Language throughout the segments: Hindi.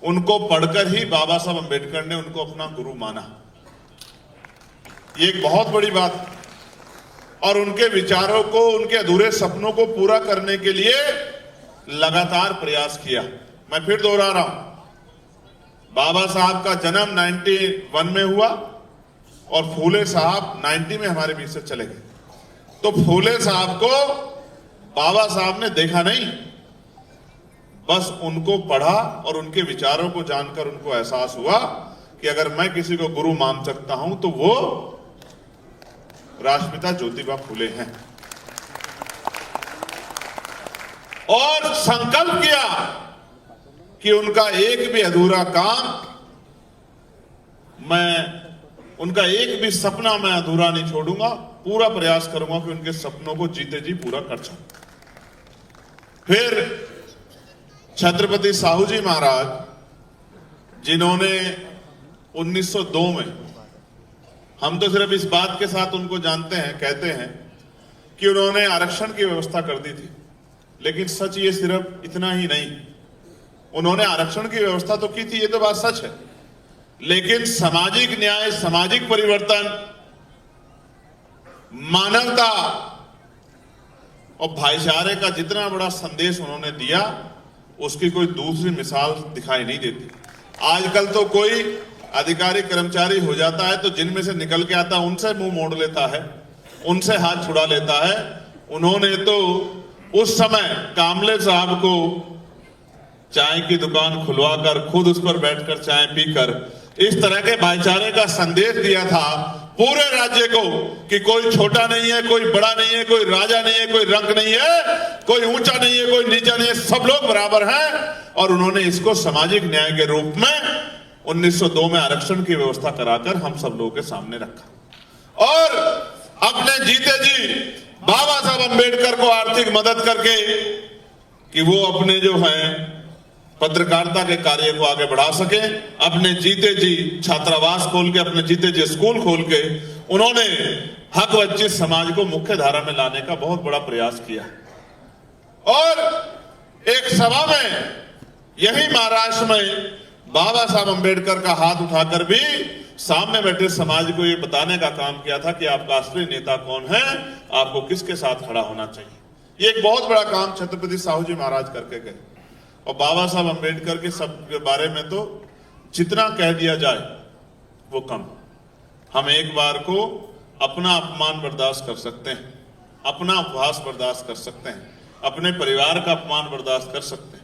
उनको पढ़कर ही बाबा साहब अंबेडकर ने उनको अपना गुरु माना। ये एक बहुत बड़ी बात। और उनके विचारों को, उनके अधूरे सपनों को पूरा करने के लिए लगातार प्रयास किया। मैं फिर दोहरा रहा हूं, बाबा साहब का जन्म 91 में हुआ और फूले साहब 90 में हमारे बीच से चले गए। तो फूले साहब को बाबा साहब ने देखा नहीं, बस उनको पढ़ा और उनके विचारों को जानकर उनको एहसास हुआ कि अगर मैं किसी को गुरु मान सकता हूं तो वो राष्ट्रपिता ज्योतिबा फूले हैं। और संकल्प किया कि उनका एक भी अधूरा काम, उनका एक भी सपना मैं अधूरा नहीं छोड़ूंगा, पूरा प्रयास करूंगा कि उनके सपनों को जीते जी पूरा कर सकूं। फिर छत्रपति साहू जी महाराज, जिन्होंने 1902 में, हम तो सिर्फ इस बात के साथ उनको जानते हैं, कहते हैं कि उन्होंने आरक्षण की व्यवस्था कर दी थी, लेकिन सच ये सिर्फ इतना ही नहीं, उन्होंने आरक्षण की व्यवस्था तो की थी, ये तो बात सच है, लेकिन सामाजिक न्याय, सामाजिक परिवर्तन, मानवता और भाईचारे का जितना बड़ा संदेश उन्होंने दिया, उसकी कोई दूसरी मिसाल दिखाई नहीं देती। आजकल तो कोई अधिकारी कर्मचारी हो जाता है तो जिनमें से निकल के आता है उनसे मुंह मोड़ लेता है, उनसे हाथ छुड़ा लेता है। उन्होंने तो उस समय कामले साहब को चाय की दुकान खुलवाकर खुद उस पर बैठकर चाय पीकर इस तरह के भाईचारे का संदेश दिया था पूरे राज्य को कि कोई छोटा नहीं है, कोई बड़ा नहीं है, कोई राजा नहीं है, कोई रंग नहीं है, कोई ऊंचा नहीं है, कोई नीचा नहीं है, सब लोग बराबर हैं। और उन्होंने इसको सामाजिक न्याय के रूप में 1902 में आरक्षण की व्यवस्था कराकर हम सब लोगों के सामने रखा। और अपने जीते जी बाबा साहब अंबेडकर को आर्थिक मदद करके कि वो अपने जो है पत्रकारिता के कार्य को आगे बढ़ा सके, अपने जीते जी छात्रावास खोल के, अपने जीते जी स्कूल खोल के उन्होंने हक वंचित समाज को मुख्य धारा में लाने का बहुत बड़ा प्रयास किया। और एक सभा में यही महाराष्ट्र में बाबा साहब अंबेडकर का हाथ उठाकर भी सामने बैठे समाज को ये बताने का काम किया था कि आपका असली नेता कौन है, आपको किसके साथ खड़ा होना चाहिए। ये एक बहुत बड़ा काम छत्रपति साहू जी महाराज करके गए। और बाबा साहब अंबेडकर के सब के बारे में तो जितना कह दिया जाए वो कम। हम एक बार को अपना अपमान बर्दाश्त कर सकते हैं, अपना उपहास बर्दाश्त कर सकते हैं, अपने परिवार का अपमान बर्दाश्त कर सकते हैं,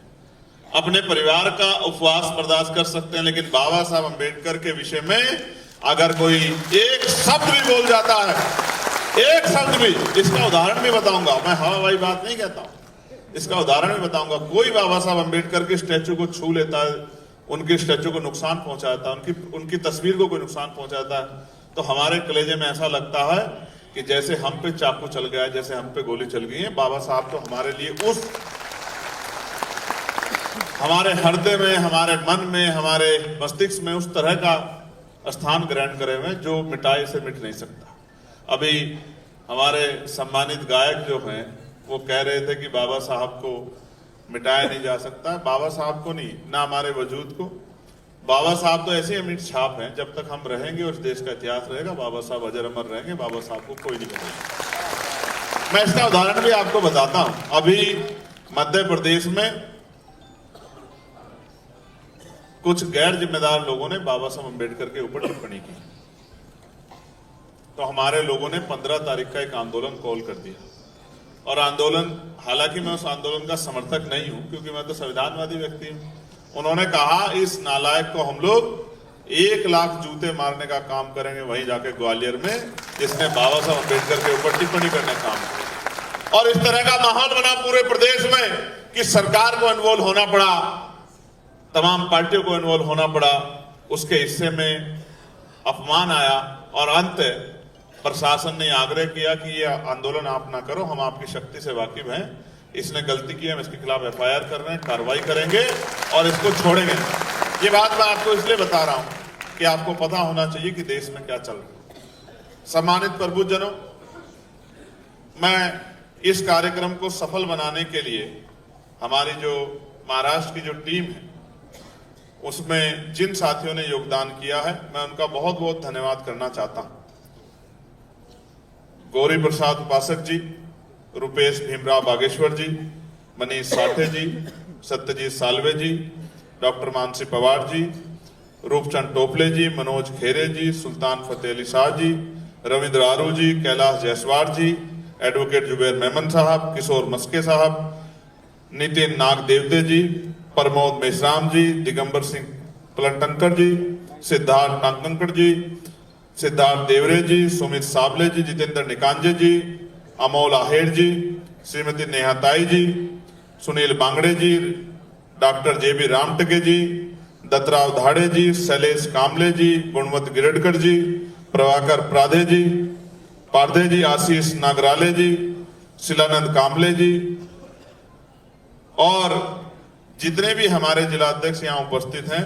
अपने परिवार का उपवास बर्दाश्त कर सकते हैं, लेकिन बाबा साहब अंबेडकर के विषय में अगर कोई एक शब्द भी बोल जाता है, एक शब्द भी, इसका उदाहरण भी बताऊंगा, मैं हवाई बात नहीं कहता हूं, इसका उदाहरण भी बताऊंगा। कोई बाबा साहब अंबेडकर के स्टैचू को छू लेता है, उनके स्टैचू को नुकसान पहुंचाता है, उनकी तस्वीर को कोई नुकसान पहुंचाता है, तो हमारे कलेजे में ऐसा लगता है कि जैसे हम पे चाकू चल गया है, जैसे हम पे गोली चल गई है। बाबा साहब तो हमारे लिए उस हमारे हृदय में, हमारे मन में, हमारे मस्तिष्क में उस तरह का स्थान ग्रहण करे हुए जो मिटाए से मिट नहीं सकता। अभी हमारे सम्मानित गायक जो हैं वो कह रहे थे कि बाबा साहब को मिटाया नहीं जा सकता। बाबा साहब को नहीं, ना हमारे वजूद को, बाबा साहब तो ऐसे अमिट छाप हैं, जब तक हम रहेंगे और देश का इतिहास रहेगा बाबा साहब अजर अमर रहेंगे, बाबा साहब को कोई नहीं बदलेगा। मैं इसका उदाहरण भी आपको बताता हूं। अभी मध्य प्रदेश में कुछ गैर जिम्मेदार लोगों ने बाबा साहब अंबेडकर के ऊपर टिप्पणी की, तो हमारे लोगों ने 15 तारीख का एक आंदोलन कॉल कर दिया। और आंदोलन, हालांकि मैं उस आंदोलन का समर्थक नहीं हूं क्योंकि मैं तो संविधानवादी व्यक्ति हूं। उन्होंने कहा इस नालायक को हम लोग 1 लाख जूते मारने का काम करेंगे वहीं जाके ग्वालियर में, जिसने बाबा साहब अंबेडकर के ऊपर टिप्पणी करने का काम किया। और इस तरह का माहौल बना पूरे प्रदेश में कि सरकार को इन्वॉल्व होना पड़ा, तमाम पार्टियों को इन्वॉल्व होना पड़ा, उसके हिस्से में अपमान आया और अंत प्रशासन ने आग्रह किया कि ये आंदोलन आप ना करो, हम आपकी शक्ति से वाकिफ हैं, इसने गलती की, हम इसके खिलाफ एफआईआर कर रहे हैं, कार्रवाई करेंगे और इसको छोड़ेंगे। ये बात मैं आपको इसलिए बता रहा हूं कि आपको पता होना चाहिए कि देश में क्या चल रहा है। सम्मानित प्रबुद्धजनों, मैं इस कार्यक्रम को सफल बनाने के लिए हमारी जो महाराष्ट्र की जो टीम है उसमें जिन साथियों ने योगदान किया है मैं उनका बहुत बहुत धन्यवाद करना चाहता हूं। गौरी प्रसाद उपासक जी, रुपेश भीमराव बागेश्वर जी, मनीष साठे जी, सत्यजीत सालवे जी, डॉक्टर मानसी पवार जी, रूपचंद टोपले जी, मनोज खेरे जी, सुल्तान फतेह अली शाह जी, रविंद्र आरू जी, कैलाश जायसवाल जी, एडवोकेट जुबैर मेमन साहब, किशोर मस्के साहब, नितिन नाग देवते जी, प्रमोद मेश्राम जी, दिगंबर सिंह पलटनकर जी, सिद्धार्थ टांकंकर जी, सिद्धार्थ देवरे जी, सुमित साबले जी, जितेंद्र निकांजे जी, अमोल आहेर जी, श्रीमती नेहा ताई जी, सुनील बांगड़े जी, डॉक्टर जेबी रामटके जी, दत्तराव धाड़े जी, शैलेश कामले जी, गुणवंत गिरडकर जी, प्रभाकर पारधे जी, आशीष नागराले जी, शिलानंद कामले जी और जितने भी हमारे जिलाध्यक्ष यहाँ उपस्थित हैं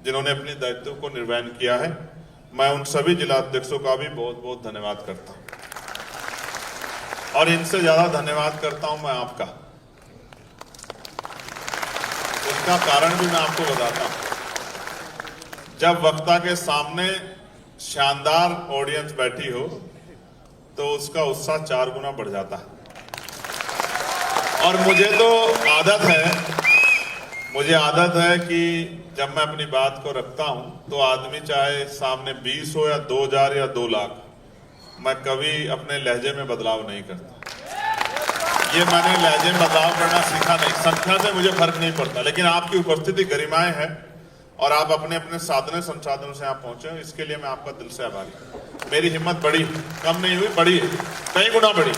जिन्होंने अपने दायित्व को निर्वहन किया है, मैं उन सभी जिलाध्यक्षों का भी बहुत बहुत धन्यवाद करता हूं। और इनसे ज्यादा धन्यवाद करता हूं मैं आपका। इसका कारण भी मैं आपको बताता हूं। जब वक्ता के सामने शानदार ऑडियंस बैठी हो तो उसका उत्साह 4 गुना बढ़ जाता है। और मुझे आदत है कि जब मैं अपनी बात को रखता हूं तो आदमी चाहे सामने 20 हो या 2000 या 2 लाख, मैं कभी अपने लहजे में बदलाव नहीं करता। ये मैंने लहजे में बदलाव करना सीखा नहीं। संख्या से मुझे फर्क नहीं पड़ता, लेकिन आपकी उपस्थिति गरिमाएं है और आप अपने अपने साधने संसाधनों से यहाँ पहुंचे, इसके लिए मैं आपका दिल से आभारी हूं। मेरी हिम्मत बढ़ी, कम नहीं हुई, बढ़ी है, कई गुना बढ़ी।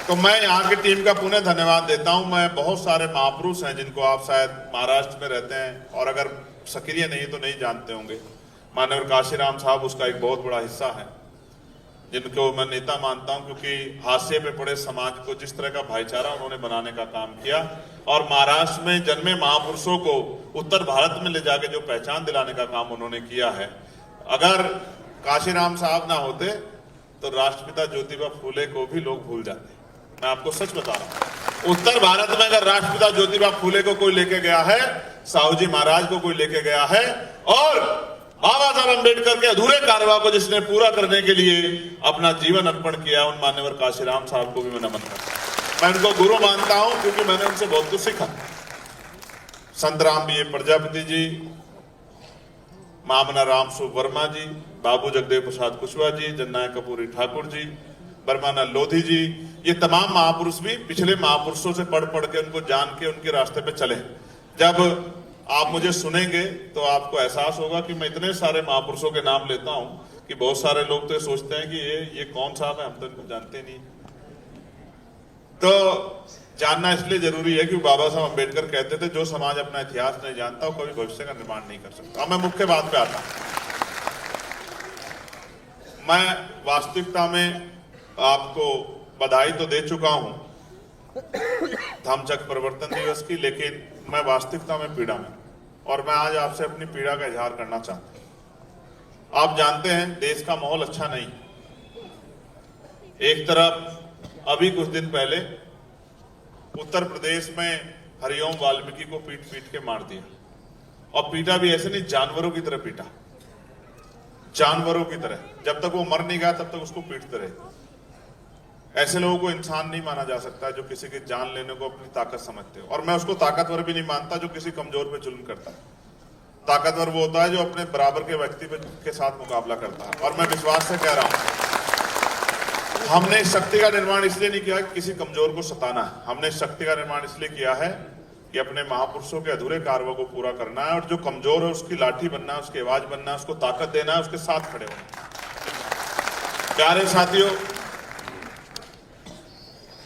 तो मैं यहाँ की टीम का पुनः धन्यवाद देता हूं। मैं बहुत सारे महापुरुष हैं जिनको आप शायद महाराष्ट्र में रहते हैं और अगर सक्रिय नहीं तो नहीं जानते होंगे। माननीय काशीराम साहब उसका एक बहुत बड़ा हिस्सा है, जिनको मैं नेता मानता हूं क्योंकि हाशिए पे पड़े समाज को जिस तरह का भाईचारा उन्होंने बनाने का काम किया और महाराष्ट्र में जन्मे महापुरुषों को उत्तर भारत में ले जाके जो पहचान दिलाने का काम उन्होंने किया है। अगर काशीराम साहब ना होते तो राष्ट्रपिता ज्योतिबा फूले को भी लोग भूल जाते। मैं आपको सच बता रहा हूं, उत्तर भारत में अगर राष्ट्रपिता ज्योतिबा फूले को कोई लेके गया है, साहू जी महाराज को कोई लेके गया है और बाबा साहब अम्बेडकर के अधूरे कार्यक्रम को जिसने पूरा करने के लिए अपना जीवन अर्पण किया, उन मान्यवर काशीराम साहब को भी मैं नमन करता हूं। मैं उनको गुरु मानता हूं क्योंकि मैंने उनसे बहुत कुछ सीखा। संत राम बी प्रजापति जी, मामना राम सुवर्मा जी, बाबू जगदेव प्रसाद कुशवाहा जी, जननायक कपूरी ठाकुर जी, बरमाना लोधी जी, ये तमाम महापुरुष भी पिछले महापुरुषों से पढ़ के उनको जान के उनके रास्ते पे चले। जब आप मुझे सुनेंगे तो आपको एहसास होगा कि मैं इतने सारे महापुरुषों के नाम लेता हूं कि बहुत सारे लोग तो ये सोचते हैं कि ये कौन साहब है, हम तो इनको जानते नहीं। तो जानना इसलिए जरूरी है कि बाबा साहब अम्बेडकर कहते थे जो समाज अपना इतिहास नहीं जानता वो कभी भविष्य का निर्माण नहीं कर सकता। मैं मुख्य बात पे आता हूं। मैं वास्तविकता में आपको बधाई तो दे चुका हूं धम्मचक्र परिवर्तन दिवस की, लेकिन मैं वास्तविकता में पीड़ा में, और मैं आज आपसे अपनी पीड़ा का इजहार करना चाहता हूं। आप जानते हैं देश का माहौल अच्छा नहीं। एक तरफ अभी कुछ दिन पहले उत्तर प्रदेश में हरिओम वाल्मीकि को पीट के मार दिया, और पीटा भी ऐसे नहीं, जानवरों की तरह पीटा, जानवरों की तरह। जब तक वो मर नहीं गया तब तक उसको पीटते रहे। ऐसे लोगों को इंसान नहीं माना जा सकता जो किसी की जान लेने को अपनी ताकत समझते हो, और मैं उसको ताकतवर भी नहीं मानता जो किसी कमजोर पे जुल्म करता है। ताकतवर वो होता है जो अपने बराबर के व्यक्ति के साथ मुकाबला करता है। और मैं विश्वास से कह रहा हूं, हमने शक्ति का निर्माण इसलिए नहीं किया कि किसी कमजोर को सताना है। हमने शक्ति का निर्माण इसलिए किया है कि अपने महापुरुषों के अधूरे कार्यों को पूरा करना है, और जो कमजोर है उसकी लाठी बनना है, उसकी आवाज बनना है, उसको ताकत देना है, उसके साथ खड़े होना। प्यारे साथियों,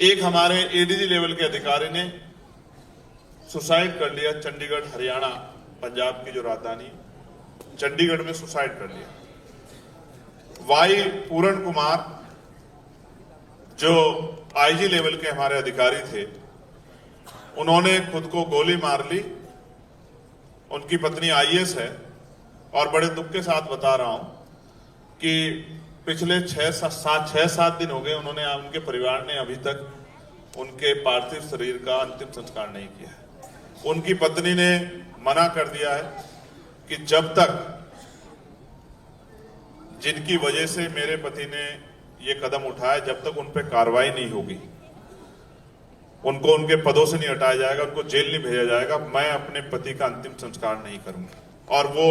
एक हमारे एडीजी लेवल के अधिकारी ने सुसाइड कर लिया। चंडीगढ़, हरियाणा, पंजाब की जो राजधानी चंडीगढ़ में सुसाइड कर लिया। वाई पूरण कुमार जो आईजी लेवल के हमारे अधिकारी थे, उन्होंने खुद को गोली मार ली। उनकी पत्नी आईएएस है, और बड़े दुख के साथ बता रहा हूं कि पिछले 6-7 दिन हो गए उनके परिवार ने अभी तक उनके पार्थिव शरीर का अंतिम संस्कार नहीं किया है। उनकी पत्नी ने मना कर दिया है कि जब तक जिनकी वजह से मेरे पति ने ये कदम उठाया, जब तक उन पे कार्रवाई नहीं होगी, उनको उनके पदों से नहीं हटाया जाएगा, उनको जेल नहीं भेजा जाएगा, मैं अपने पति का अंतिम संस्कार नहीं करूंगा। और वो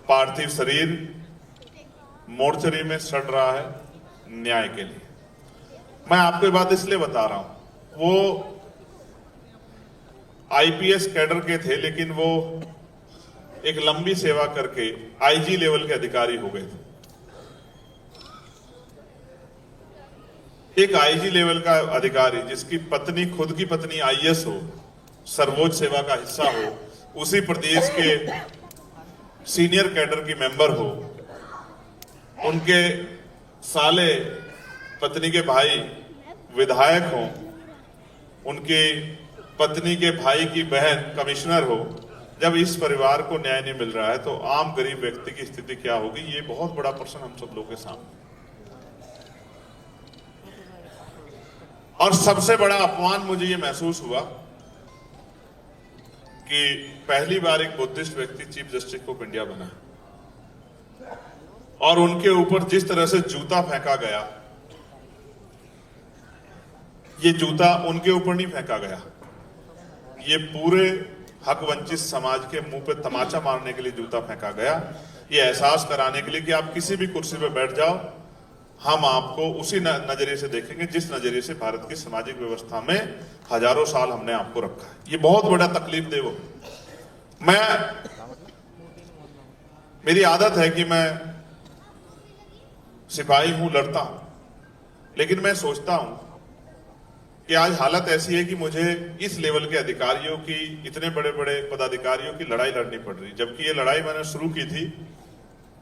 पार्थिव शरीर मोर्चरी में सड़ रहा है न्याय के लिए। मैं आपको ये बात इसलिए बता रहा हूं, वो आईपीएस कैडर के थे, लेकिन वो एक लंबी सेवा करके आईजी लेवल के अधिकारी हो गए थे। एक आईजी लेवल का अधिकारी जिसकी पत्नी, खुद की पत्नी आईएएस हो, सर्वोच्च सेवा का हिस्सा हो, उसी प्रदेश के सीनियर कैडर की मेंबर हो, उनके साले पत्नी के भाई विधायक हो, उनकी पत्नी के भाई की बहन कमिश्नर हो, जब इस परिवार को न्याय नहीं मिल रहा है तो आम गरीब व्यक्ति की स्थिति क्या होगी? ये बहुत बड़ा प्रश्न हम सब लोगों के सामने। और सबसे बड़ा अपमान मुझे ये महसूस हुआ कि पहली बार एक बुद्धिस्ट व्यक्ति चीफ जस्टिस ऑफ इंडिया बना और उनके ऊपर जिस तरह से जूता फेंका गया, ये जूता उनके ऊपर नहीं फेंका गया, ये पूरे हक वंचित समाज के मुंह पे तमाचा मारने के लिए जूता फेंका गया, ये एहसास कराने के लिए कि आप किसी भी कुर्सी पे बैठ जाओ, हम आपको उसी नजरिए से देखेंगे जिस नजरिए से भारत की सामाजिक व्यवस्था में हजारों साल हमने आपको रखा है। ये बहुत बड़ा तकलीफ दे वो। मेरी आदत है कि मैं सिपाही हूं, लड़ता हूं, लेकिन मैं सोचता हूं कि आज हालत ऐसी है कि मुझे इस लेवल के अधिकारियों की, इतने बड़े बड़े पदाधिकारियों की लड़ाई लड़नी पड़ रही, जबकि ये लड़ाई मैंने शुरू की थी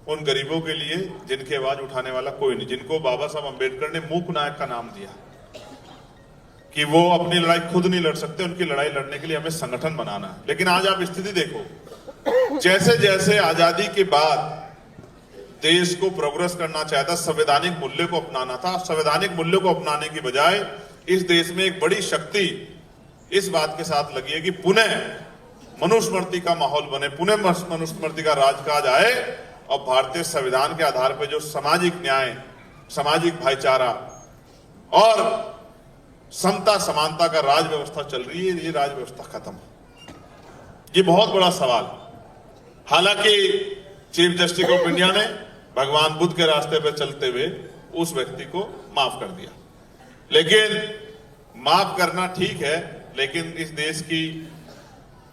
उन गरीबों के लिए जिनकी आवाज उठाने वाला कोई नहीं, जिनको बाबा साहब अंबेडकर ने मूक नायक का नाम दिया कि वो अपनी लड़ाई खुद नहीं लड़ सकते, उनकी लड़ाई लड़ने के लिए हमें संगठन बनाना है। लेकिन आज आप स्थिति देखो, जैसे जैसे आजादी के बाद देश को प्रोग्रेस करना चाहता, संवैधानिक मूल्य को अपनाना था, संवैधानिक मूल्यों को अपनाने की बजाय इस देश में एक बड़ी शक्ति इस बात के साथ लगी है कि पुनः मनुस्मृति का माहौल बने, पुनः मनुस्मृति का राजकाज आए और भारतीय संविधान के आधार पर जो सामाजिक न्याय, सामाजिक भाईचारा और समता समानता का राज व्यवस्था चल रही है, ये राज व्यवस्था खत्म है। ये बहुत बड़ा सवाल। हालांकि चीफ जस्टिस ऑफ इंडिया ने भगवान बुद्ध के रास्ते पर चलते हुए उस व्यक्ति को माफ कर दिया, लेकिन माफ करना ठीक है, लेकिन इस देश की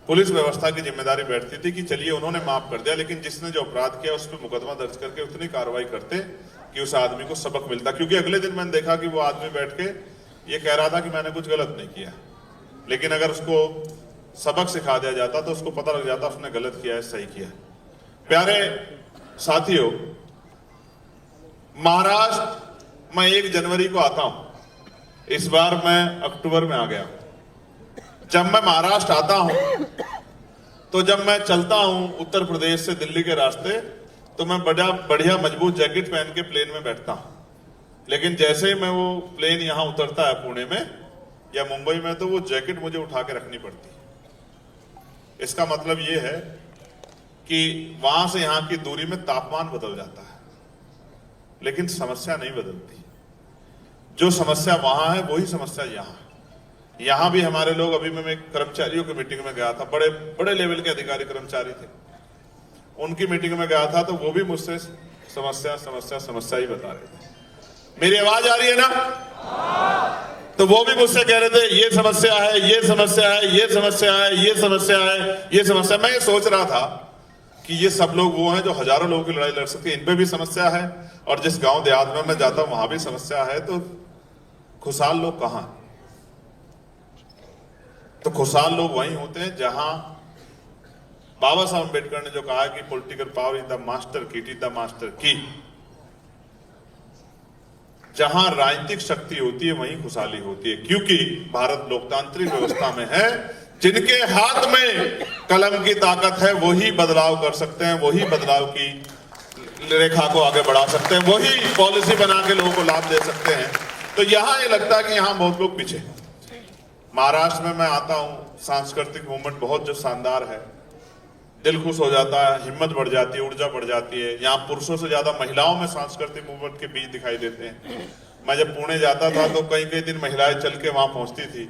पुलिस व्यवस्था की जिम्मेदारी बैठती थी कि चलिए उन्होंने माफ कर दिया, लेकिन जिसने जो अपराध किया उस पर मुकदमा दर्ज करके उतनी कार्रवाई करते कि उस आदमी को सबक मिलता। क्योंकि अगले दिन मैंने देखा कि वो आदमी बैठ के ये कह रहा था कि मैंने कुछ गलत नहीं किया, लेकिन अगर उसको सबक सिखा दिया जाता तो उसको पता लग जाता उसने गलत किया है, सही किया है। प्यारे साथियों, महाराष्ट्र मैं 1 जनवरी को आता हूं, इस बार मैं अक्टूबर में आ गया। जब मैं महाराष्ट्र आता हूं तो जब मैं चलता हूं उत्तर प्रदेश से दिल्ली के रास्ते, तो मैं बढ़िया मजबूत जैकेट पहन के प्लेन में बैठता हूं, लेकिन जैसे ही मैं वो प्लेन यहां उतरता है पुणे में या मुंबई में, तो वो जैकेट मुझे उठा के रखनी पड़ती है। इसका मतलब ये है कि वहां से यहां की दूरी में तापमान बदल जाता है, लेकिन समस्या नहीं बदलती। जो समस्या वहां है वही समस्या यहां भी हमारे लोग, अभी मैं कर्मचारियों की मीटिंग में गया था, बड़े बड़े लेवल के अधिकारी कर्मचारी थे, उनकी मीटिंग में गया था, तो वो भी मुझसे समस्या समस्या समस्या ही बता रहे थे। मेरी आवाज आ रही है ना? तो वो भी मुझसे कह रहे थे ये समस्या है, ये समस्या है, ये समस्या है, ये समस्या है, ये समस्या। मैं ये सोच रहा था कि ये सब लोग वो हैं जो हजारों लोगों की लड़ाई लड़ सकते हैं, इन पे भी समस्या है, और जिस गांव देहात में मैं जाता हूं वहां भी समस्या है, तो खुशहाल लोग कहां? तो खुशहाल लोग वहीं होते हैं जहां बाबा साहब अम्बेडकर ने जो कहा कि political power is the master की, इट इज द मास्टर की। जहां राजनीतिक शक्ति होती है वहीं खुशहाली होती है, क्योंकि भारत लोकतांत्रिक व्यवस्था में है। जिनके हाथ में कलम की ताकत है वही बदलाव कर सकते हैं, वही बदलाव की रेखा को आगे बढ़ा सकते हैं, वही पॉलिसी बना के लोगों को लाभ दे सकते हैं। तो यहां ये लगता है कि यहां बहुत लोग पीछे। महाराष्ट्र में मैं आता हूं, सांस्कृतिक मूवमेंट बहुत जो शानदार है, दिल खुश हो जाता है, हिम्मत बढ़ जाती है, ऊर्जा बढ़ जाती है। यहाँ पुरुषों से ज्यादा महिलाओं में सांस्कृतिक मूवमेंट के बीज दिखाई देते हैं। मैं जब पुणे जाता था तो कई कई दिन महिलाएं चल के वहां पहुंचती थी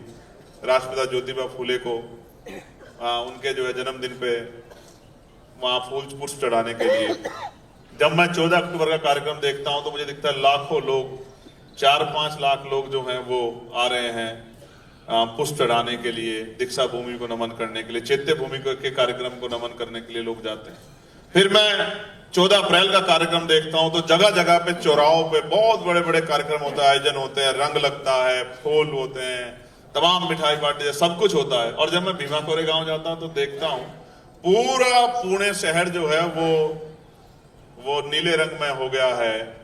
राष्ट्रपिता ज्योतिबा फूले को उनके जो है जन्मदिन पे वहां फूल पुष्प चढ़ाने के लिए। जब मैं 14 अक्टूबर का कार्यक्रम देखता हूं तो मुझे दिखता है लाखों लोग, 4-5 लाख लोग जो हैं वो आ रहे हैं पुष्प चढ़ाने के लिए, दीक्षा भूमि को नमन करने के लिए, चैत्य भूमि के कार्यक्रम को नमन करने के लिए लोग जाते हैं। फिर मैं 14 अप्रैल का कार्यक्रम देखता हूं तो जगह जगह पे चौराहों पे बहुत बड़े बड़े कार्यक्रम होता है, आयोजन होते हैं, रंग लगता है, फूल होते हैं, तमाम मिठाई बांटे, सब कुछ होता है। और जब मैं भीमा कोरे गांव जाता हूं तो देखता हूं पूरा पुणे शहर जो है वो नीले रंग में हो गया है।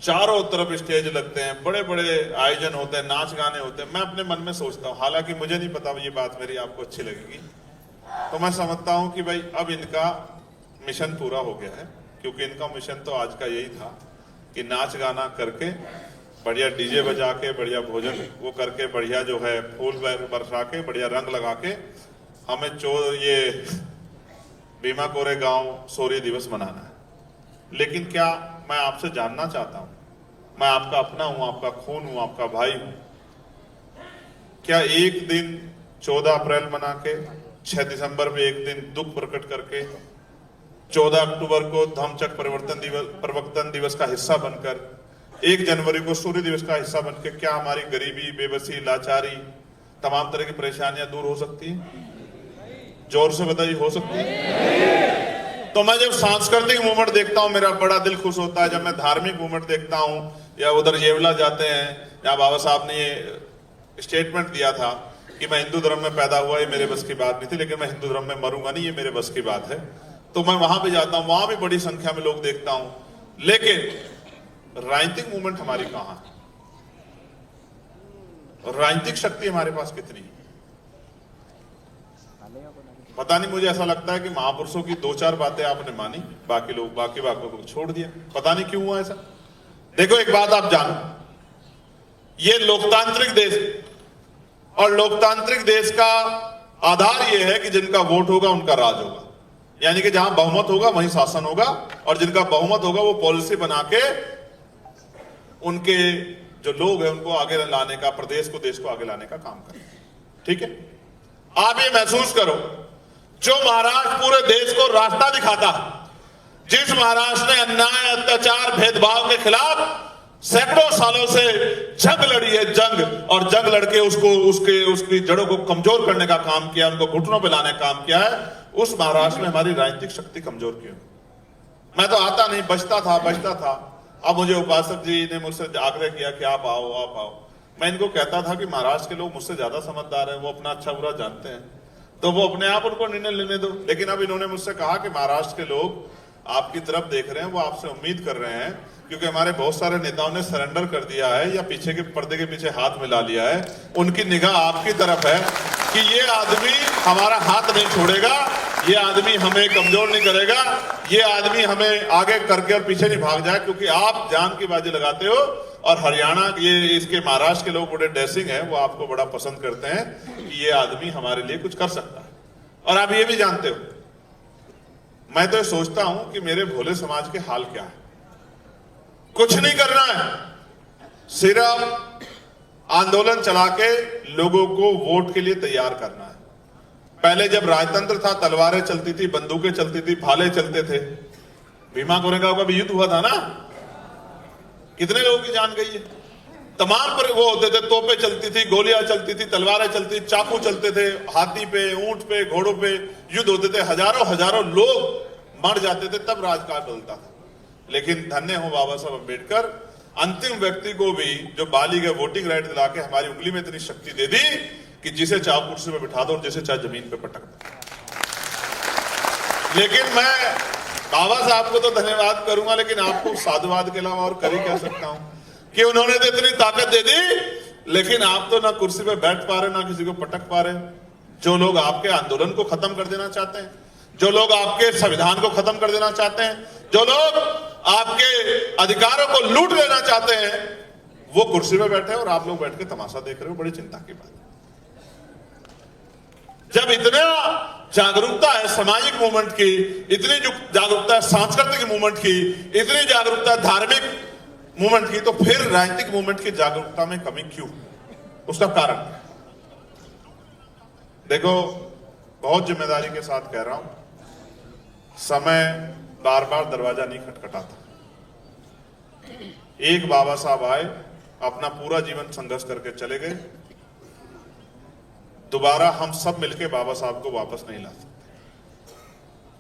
चारों तरफ स्टेज लगते हैं, बड़े बड़े आयोजन होते हैं, नाच गाने होते हैं। मैं अपने मन में सोचता हूँ, हालांकि मुझे नहीं पता ये बात मेरी आपको अच्छी लगेगी, तो मैं समझता हूँ कि भाई अब इनका मिशन पूरा हो गया है, क्योंकि इनका मिशन तो आज का यही था कि नाच गाना करके, बढ़िया डीजे बजा के, बढ़िया भोजन वो करके, बढ़िया जो है फूल बरसा के, बढ़िया रंग लगा के हमें ये भीमा कोरे गांव शौर्य दिवस मनाना है। लेकिन क्या मैं आपसे जानना चाहता हूं, मैं आपका अपना हूं, आपका खून हूं, आपका भाई हूं, क्या एक दिन 14 अप्रैल मना के 6 दिसंबर में एक दिन दुख प्रकट करके 14 अक्टूबर को धम्मचक्र प्रवर्तन दिवस का हिस्सा बनकर 1 जनवरी को सूर्य दिवस का हिस्सा बनकर क्या हमारी गरीबी, बेबसी, लाचारी, तमाम तरह की परेशानियां दूर हो सकती है? जोर से बताइए, हो सकती है? तो मैं जब सांस्कृतिक मूवमेंट देखता हूं मेरा बड़ा दिल खुश होता है। जब मैं धार्मिक मूवमेंट देखता हूं या उधर येवला जाते हैं, या बाबा साहब ने ये स्टेटमेंट दिया था कि मैं हिंदू धर्म में पैदा हुआ, ये मेरे बस की बात नहीं थी, लेकिन मैं हिंदू धर्म में मरूंगा नहीं, ये मेरे बस की बात है। तो मैं वहां भी जाता हूं, वहां भी बड़ी संख्या में लोग देखता हूं। लेकिन राजनीतिक मूवमेंट हमारी कहां है? राजनीतिक शक्ति हमारे पास कितनी है? पता नहीं, मुझे ऐसा लगता है कि महापुरुषों की 2-4 बातें आपने मानी, बाकी बातों को छोड़ दिया। पता नहीं क्यों हुआ ऐसा। देखो एक बात आप जानो, ये लोकतांत्रिक देश, और लोकतांत्रिक देश का आधार ये है कि जिनका वोट होगा उनका राज होगा। यानी कि जहां बहुमत होगा वहीं शासन होगा, और जिनका बहुमत होगा वो पॉलिसी बना के उनके जो लोग हैं उनको आगे लाने का, प्रदेश को, देश को आगे लाने का काम करें। ठीक है, आप ये महसूस करो, जो महाराष्ट्र पूरे देश को रास्ता दिखाता है, जिस महाराष्ट्र ने अन्याय, अत्याचार, भेदभाव के खिलाफ सैकड़ों सालों से जंग लड़ी है, और जंग लड़के उसकी जड़ों को कमजोर करने का काम किया, उनको घुटनों पे लाने का काम किया है, उस महाराष्ट्र में हमारी राजनीतिक शक्ति कमजोर क्यों? मैं तो आता नहीं, बचता था। अब मुझे उपासक जी ने मुझसे आग्रह किया कि आप आओ। मैं इनको कहता था कि महाराष्ट्र के लोग मुझसे ज्यादा समझदार हैं, वो अपना अच्छा बुरा जानते हैं, तो वो अपने आप उनको निर्णय लेने दो। लेकिन अब इन्होंने मुझसे कहा कि महाराष्ट्र के लोग आपकी तरफ देख रहे हैं, वो आपसे उम्मीद कर रहे हैं, क्योंकि हमारे बहुत सारे नेताओं ने सरेंडर कर दिया है या पीछे के पर्दे के पीछे हाथ मिला लिया है। उनकी निगाह आपकी तरफ है कि ये आदमी हमारा हाथ नहीं छोड़ेगा, ये आदमी हमें कमजोर नहीं करेगा, ये आदमी हमें आगे करके और पीछे नहीं भाग जाए, क्योंकि आप जान की बाजी लगाते हो। और हरियाणा, ये इसके महाराष्ट्र के लोग बड़े ड्रेसिंग है, वो आपको बड़ा पसंद करते हैं कि ये आदमी हमारे लिए कुछ कर सकता है। और आप ये भी जानते हो, मैं तो ये सोचता हूं कि मेरे भोले समाज के हाल क्या है। कुछ नहीं करना है, सिर्फ आंदोलन चला के लोगों को वोट के लिए तैयार करना है। पहले जब राजतंत्र था, तलवारें चलती थी, बंदूकें चलती थी, भाले चलते थे। भीमा कोरेगांव का भी युद्ध हुआ था ना, कितने लोगों की जान गई है। तमाम पर वो होते थे, तोपें चलती थी, गोलियां चलती थी, तलवारें चलती, चाकू चलते थे, हाथी पे, ऊंट पे, घोड़ों पे युद्ध होते थे, हजारों लोग मर जाते थे, तब राजकाज बदलता था। लेकिन धन्य हो बाबा साहब अम्बेडकर, अंतिम व्यक्ति को भी जो बालिग है वोटिंग राइट दिला के हमारी उंगली में इतनी शक्ति दे दी कि जिसे चाहे कुर्सी पे बिठा दो और जिसे चाहे जमीन पे पटक दो। लेकिन मैं बाबा साहब को तो धन्यवाद करूंगा, लेकिन आपको साधुवाद के अलावा और कर ही कह सकता हूं कि उन्होंने तो इतनी ताकत दे दी, लेकिन आप तो ना कुर्सी पे बैठ पा रहे, ना किसी को पटक पा रहे। जो लोग आपके आंदोलन को खत्म कर देना चाहते हैं, जो लोग आपके संविधान को खत्म कर देना चाहते हैं, जो लोग आपके अधिकारों को लूट लेना चाहते हैं, वो कुर्सी पे बैठे हैं और आप लोग बैठ के तमाशा देख रहे हो। बड़ी चिंता की बात है। जब इतना जागरूकता है सामाजिक मूवमेंट की, इतनी जो जागरूकता है सांस्कृतिक मूवमेंट की, इतनी जागरूकता है धार्मिक मूवमेंट की, तो फिर राजनीतिक मूवमेंट की जागरूकता में कमी क्यों? उसका कारण देखो, बहुत जिम्मेदारी के साथ कह रहा हूं, समय बार बार दरवाजा नहीं खटखटाता। एक बाबा साहब आए, अपना पूरा जीवन संघर्ष करके चले गए, दोबारा हम सब मिलकर बाबा साहब को वापस नहीं ला सकते।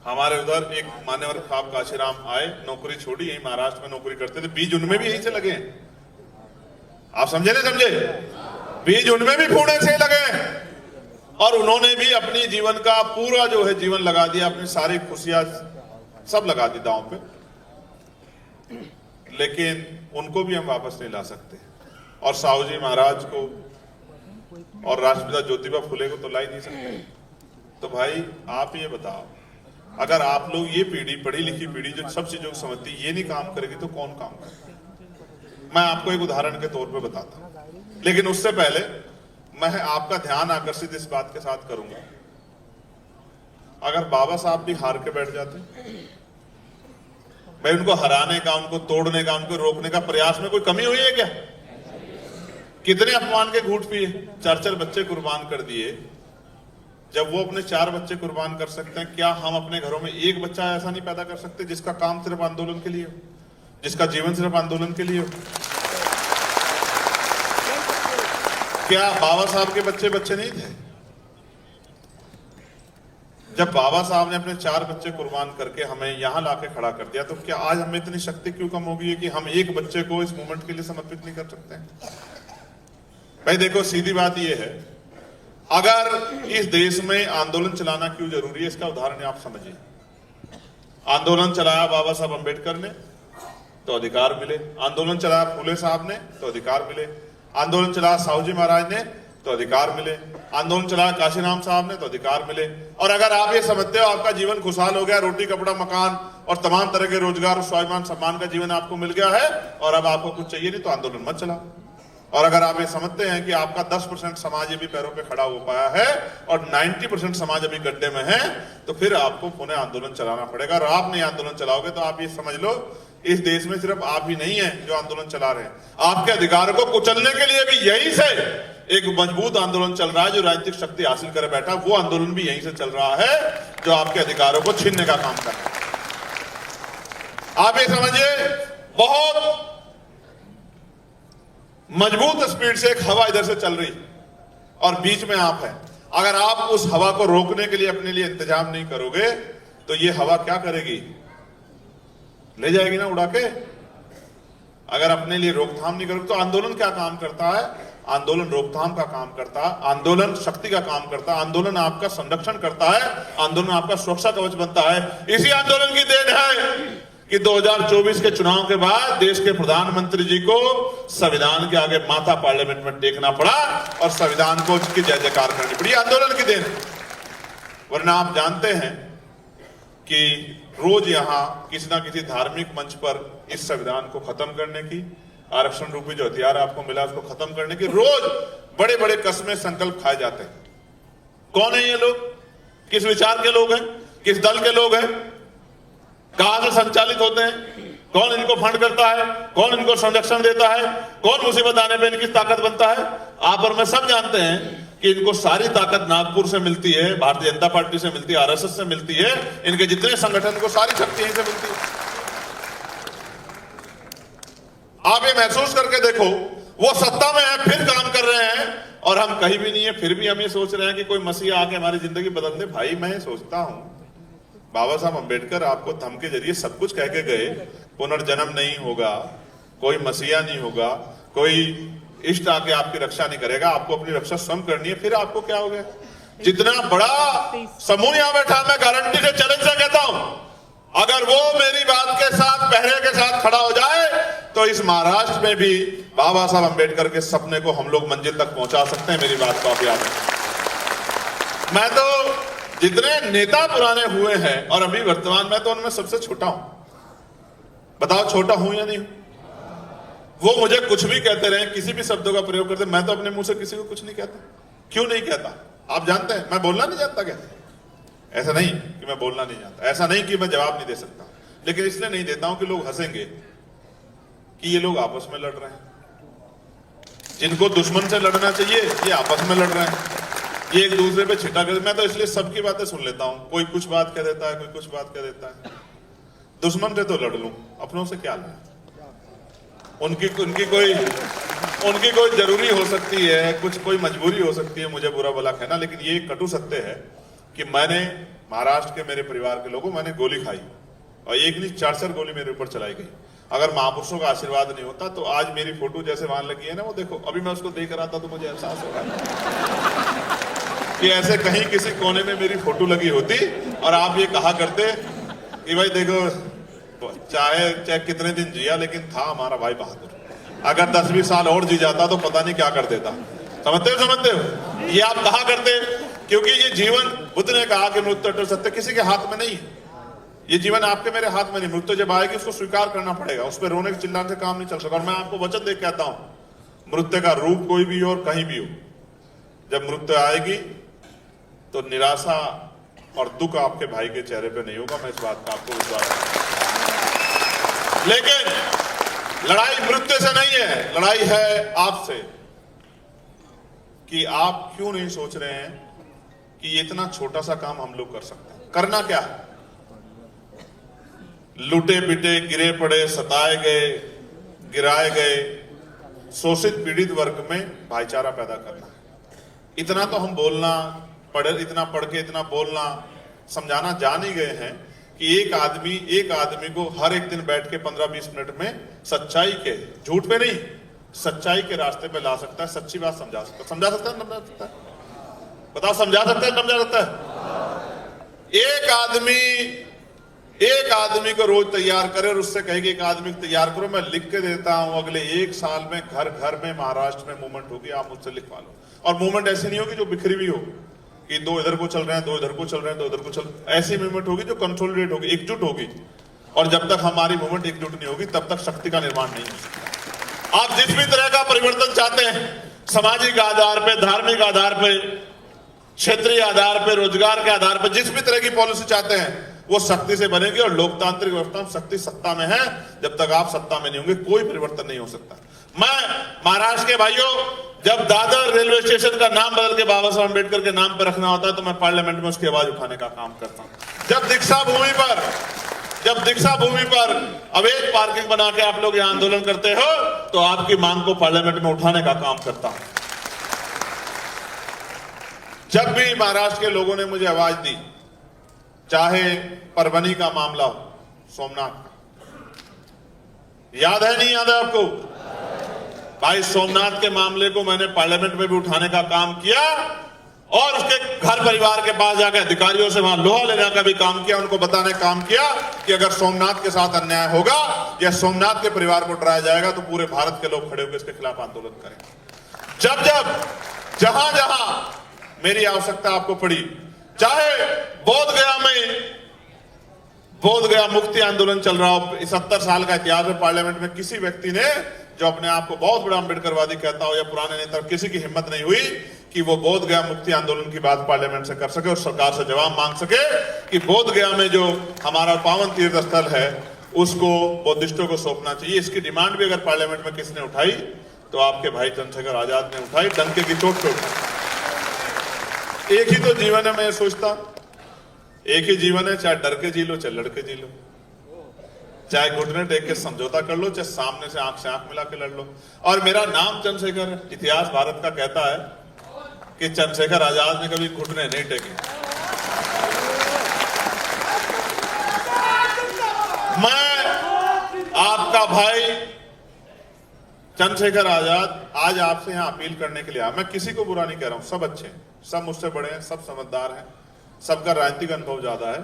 हमारे उधर एक मान्यवर साहब काशीराम आए, नौकरी छोड़ी, यही महाराष्ट्र में नौकरी करते थे, बीज उनमें भी यहीं से लगे हैं। आप समझे नहीं समझे? बीज उनमें भी पुणे से लगे हैं, और उन्होंने भी अपनी जीवन का पूरा जो है जीवन लगा दिया, अपनी सारी खुशियां सब लगा दी दांव पे, लेकिन उनको भी हम वापस नहीं ला सकते। और साहू जी महाराज को और राष्ट्रपिता ज्योतिबा फुले को तो ला ही नहीं सकते। तो भाई आप ये बताओ, अगर आप लोग ये पीढ़ी, पढ़ी लिखी पीढ़ी जो सब चीजों को समझती, ये नहीं काम करेगी तो कौन काम करेगा? मैं आपको एक उदाहरण के तौर पे बताता हूं, लेकिन उससे पहले मैं आपका ध्यान आकर्षित इस बात के साथ करूंगा, अगर बाबा साहब भी हार के बैठ जाते, भाई उनको हराने का, उनको तोड़ने का, उनको रोकने का प्रयास में कोई कमी हुई है क्या? कितने अपमान के घूंट पिए, 4-4 बच्चे कुर्बान कर दिए। जब वो अपने 4 बच्चे कुर्बान कर सकते हैं, क्या हम अपने घरों में एक बच्चा ऐसा नहीं पैदा कर सकते जिसका काम सिर्फ आंदोलन के लिए हो, जिसका जीवन सिर्फ आंदोलन के लिए हो? क्या बाबा साहब के बच्चे बच्चे नहीं थे? जब बाबा साहब ने अपने 4 बच्चे कुर्बान करके हमें यहां लाके खड़ा कर दिया, तो क्या आज हमें इतनी शक्ति क्यों कम होगी कि हम एक बच्चे को इस मूवमेंट के लिए समर्पित नहीं कर सकते हैं? भाई देखो, सीधी बात यह है, अगर इस देश में आंदोलन चलाना क्यों जरूरी है, इसका उदाहरण आप समझिए। आंदोलन चलाया बाबा साहब अंबेडकर ने तो अधिकार मिले, आंदोलन चलाया फूले साहब ने तो अधिकार मिले, आंदोलन चलाया साहू जी महाराज ने तो अधिकार मिले, आंदोलन चलाया काशीराम साहब ने तो अधिकार मिले। और अगर आप ये समझते हो आपका जीवन खुशहाल हो गया, रोटी कपड़ा मकान और तमाम तरह के रोजगार, स्वाभिमान सम्मान का जीवन आपको मिल गया है और अब आपको कुछ चाहिए नहीं, तो आंदोलन मत चलाओ। और अगर आप ये समझते हैं कि आपका 10% समाज ये भी पैरों पे खड़ा हो पाया है और 90% समाज अभी गड्ढे में है, तो फिर आपको पुनः आंदोलन चलाना पड़ेगा। और आप नहीं आंदोलन चलाओगे तो आप ये समझ लो, इस देश में सिर्फ आप ही नहीं है जो आंदोलन चला रहे हैं, आपके अधिकारों को कुचलने के लिए भी यहीं से एक मजबूत आंदोलन चल रहा है। जो राजनीतिक शक्ति हासिल कर बैठा, वो आंदोलन भी यहीं से चल रहा है जो आपके अधिकारों को छीनने का काम कर रहा है। आप ये समझिए, बहुत मजबूत स्पीड से एक हवा इधर से चल रही और बीच में आप हैं। अगर आप उस हवा को रोकने के लिए अपने लिए इंतजाम नहीं करोगे तो ये हवा क्या करेगी? ले जाएगी ना उड़ा के। अगर अपने लिए रोकथाम नहीं करोगे तो आंदोलन क्या काम करता है? आंदोलन रोकथाम का काम करता है, आंदोलन शक्ति का काम करता है, आंदोलन आपका संरक्षण करता है, आंदोलन आपका सुरक्षा कवच बनता है। इसी आंदोलन की देन है कि 2024 के चुनाव के बाद देश के प्रधानमंत्री जी को संविधान के आगे माथा पार्लियामेंट में टेकना पड़ा और संविधान को उसकी जय जयकार करनी पड़ी। आंदोलन की देन। वरना आप जानते हैं कि रोज यहां किसी ना किसी धार्मिक मंच पर इस संविधान को खत्म करने की, आरक्षण रूपी जो हथियार आपको मिला उसको खत्म करने की रोज बड़े बड़े कस्में संकल्प खाए जाते हैं। कौन है ये लोग? किस विचार के लोग हैं? किस दल के लोग हैं? कहां से संचालित होते हैं? कौन इनको फंड करता है? कौन इनको संरक्षण देता है? कौन मुसीबत आने पे इनकी ताकत बनता है? आप और मैं सब जानते हैं कि इनको सारी ताकत नागपुर से मिलती है, भारतीय जनता पार्टी से मिलती है, आरएसएस से मिलती है, इनके जितने संगठन को सारी शक्ति यहीं से मिलती है। आप ये महसूस करके देखो, वो सत्ता में है फिर काम कर रहे हैं और हम कहीं भी नहीं है, फिर भी हम ये सोच रहे हैं कि कोई मसीहा आके हमारी जिंदगी बदल दे। भाई मैं सोचता हूं, बाबा साहब अंबेडकर आपको धम के जरिए सब कुछ कह के गए, पुनर्जन्म नहीं होगा, कोई मसीहा नहीं होगा, कोई इष्ट आके आपकी रक्षा नहीं करेगा, आपको अपनी रक्षा स्वयं करनी है। फिर आपको क्या हो गया? जितना बड़ा समूह यहां बैठा, मैं गारंटी से चैलेंज से कहता हूं, अगर वो मेरी बात के साथ, पहरे के साथ खड़ा हो जाए तो इस महाराष्ट्र में भी बाबा साहब अंबेडकर के सपने को हम लोग मंजिल तक पहुंचा सकते हैं। मेरी बात को आप याद रखें। मैं तो जितने नेता पुराने हुए हैं और अभी वर्तमान में, तो उनमें सबसे छोटा हूं। बताओ छोटा हूं या नहीं? वो मुझे कुछ भी कहते रहे, किसी भी शब्दों का प्रयोग करते, मैं तो अपने मुंह से किसी को कुछ नहीं कहता। क्यों नहीं कहता? आप जानते हैं मैं बोलना नहीं जानता क्या? ऐसा नहीं कि मैं बोलना नहीं जानता, ऐसा नहीं कि मैं जवाब नहीं दे सकता, लेकिन इसलिए नहीं देता हूं कि लोग हंसेंगे कि ये लोग आपस में लड़ रहे हैं। जिनको दुश्मन से लड़ना चाहिए ये आपस में लड़ रहे हैं, ये एक दूसरे पे छिटा कर। मैं तो इसलिए सबकी बातें सुन लेता हूं, कोई कुछ बात कह देता है, कोई कुछ बात कह देता है। दुश्मन से तो लड़ लूं, अपनों से क्या लड़ूं? उनकी कोई जरूरी हो सकती है, कुछ कोई मजबूरी हो सकती है मुझे बुरा भला कहना, लेकिन ये कटु सत्य है कि मैंने महाराष्ट्र के मेरे परिवार के लोगों मैंने गोली खाई और एक नहीं 4 गोली मेरे ऊपर चलाई गई। अगर महापुरुषों का आशीर्वाद नहीं होता तो आज मेरी फोटो जैसे वहां लगी है ना, वो देखो अभी मैं उसको देख रहा था तो मुझे एहसास हो रहा है कि ऐसे कहीं किसी कोने में मेरी फोटो लगी होती और आप ये कहा करते कि भाई देखो चाहे कितने दिन जिया लेकिन था हमारा भाई बहादुर। अगर 10-20 साल और जी जाता तो पता नहीं क्या कर देता। समझते हो? ये आप कहा करते, क्योंकि ये जीवन, बुद्ध ने कहा कि मृत्यु अटल सत्य किसी के हाथ में नहीं है। ये जीवन आपके मेरे हाथ में नहीं, मृत्यु जब आएगी उसको स्वीकार करना पड़ेगा, उस पर रोने चिल्लाने से काम नहीं चल सकता। और मैं आपको वचन देख कहता हूं, मृत्यु का रूप कोई भी हो और कहीं भी हो, जब मृत्यु आएगी तो निराशा और दुख आपके भाई के चेहरे पे नहीं होगा, मैं इस बात का आपको विश्वास। लेकिन लड़ाई मृत्यु से नहीं है, लड़ाई है आपसे कि आप क्यों नहीं सोच रहे हैं कि ये इतना छोटा सा काम हम लोग कर सकते हैं। करना क्या है? लूटे पिटे, गिरे पड़े, सताए गए, गिराए गए, शोषित पीड़ित वर्ग में भाईचारा पैदा करना है। इतना तो हम बोलना इतना पढ़ के इतना बोलना समझाना जान ही गए हैं कि एक आदमी को हर एक दिन बैठ के 15-20 मिनट में सच्चाई के, झूठ पे नहीं, सच्चाई के रास्ते पे ला सकता है, सच्ची बात समझा सकता है। समझा सकता है? बताओ, समझा सकता है? समझा सकता है? एक आदमी को रोज तैयार करे और उससे कहे कि एक आदमी को तैयार करो, मैं लिख के देता हूं अगले 1 साल में घर घर में महाराष्ट्र में मूवमेंट होगी, आप मुझसे लिखवा लो। और मूवमेंट ऐसी नहीं होगी जो बिखरी हुई हो कि 2 इधर को चल रहे हैं, 2 इधर को चल रहे हैं, 2 इधर को चल, ऐसी मूवमेंट होगी जो कंसोलिडेट होगी, एकजुट होगी। और जब तक हमारी मूवमेंट एकजुट नहीं होगी तब तक शक्ति का निर्माण नहीं हो सकता। आप जिस भी तरह का परिवर्तन चाहते हैं, सामाजिक आधार पे, धार्मिक आधार पे, क्षेत्रीय आधार पे, रोजगार के आधार पे, जिस भी तरह की पॉलिसी चाहते हैं वो शक्ति से बनेगी। और लोकतांत्रिक व्यवस्था में शक्ति सत्ता में है, जब तक आप सत्ता में नहीं होंगे कोई परिवर्तन नहीं हो सकता। मैं महाराष्ट्र के भाइयों, जब दादर रेलवे स्टेशन का नाम बदल के बाबा साहब अम्बेडकर के नाम पर रखना होता है तो मैं पार्लियामेंट में उसकी आवाज उठाने का काम करता हूं। जब दीक्षा भूमि पर अवैध पार्किंग बना के आप लोग यहां आंदोलन करते हो तो आपकी मांग को पार्लियामेंट में उठाने का काम करता हूं। जब भी महाराष्ट्र के लोगों ने मुझे आवाज दी, चाहे परभनी का मामला हो, सोमनाथ का, याद है नहीं याद है आपको? भाई सोमनाथ के मामले को मैंने पार्लियामेंट में भी उठाने का काम किया और उसके घर परिवार के पास जाकर अधिकारियों से वहां लोहा लेने का भी काम किया, उनको बताने का काम किया कि अगर सोमनाथ के साथ अन्याय होगा या सोमनाथ के परिवार को डराया जाएगा तो पूरे भारत के लोग खड़े होकर इसके खिलाफ आंदोलन करेंगे। जहां मेरी आवश्यकता आपको पड़ी, चाहे बोध गया मुक्ति आंदोलन चल रहा हो, 70 साल का इतिहास है पार्लियामेंट में, किसी व्यक्ति ने जो अपने आप को बहुत बड़ा अम्बेडकरवादी कहता हो या पुराने नेता, किसी की हिम्मत नहीं हुई कि वो बोध गया मुक्ति आंदोलन की बात पार्लियामेंट से कर सके और सरकार से जवाब मांग सके कि बोध गया में जो हमारा पावन तीर्थ स्थल है उसको बौद्धिस्टों को सौंपना चाहिए। इसकी डिमांड भी अगर पार्लियामेंट में किसी ने उठाई तो आपके भाई चंद्रशेखर आजाद ने उठाई, डंके की चोट पे उठाई। एक ही तो जीवन है, मैं सोचता एक ही जीवन है, चाहे डर के जी लो चाहे लड़के जी लो, चाहे घुटने टेक के समझौता कर लो, चाहे सामने से आंख मिला के लड़ लो। और मेरा नाम चंद्रशेखर है, इतिहास भारत का कहता है कि चंद्रशेखर आजाद ने कभी घुटने नहीं टेके। मैं आपका भाई चंद्रशेखर आजाद आज आपसे यहां अपील करने के लिए आया। मैं किसी को बुरा नहीं कह रहा हूं, सब अच्छे हैं, सब मुझसे बड़े हैं, सब समझदार हैं, सबका राजनीतिक अनुभव ज्यादा है,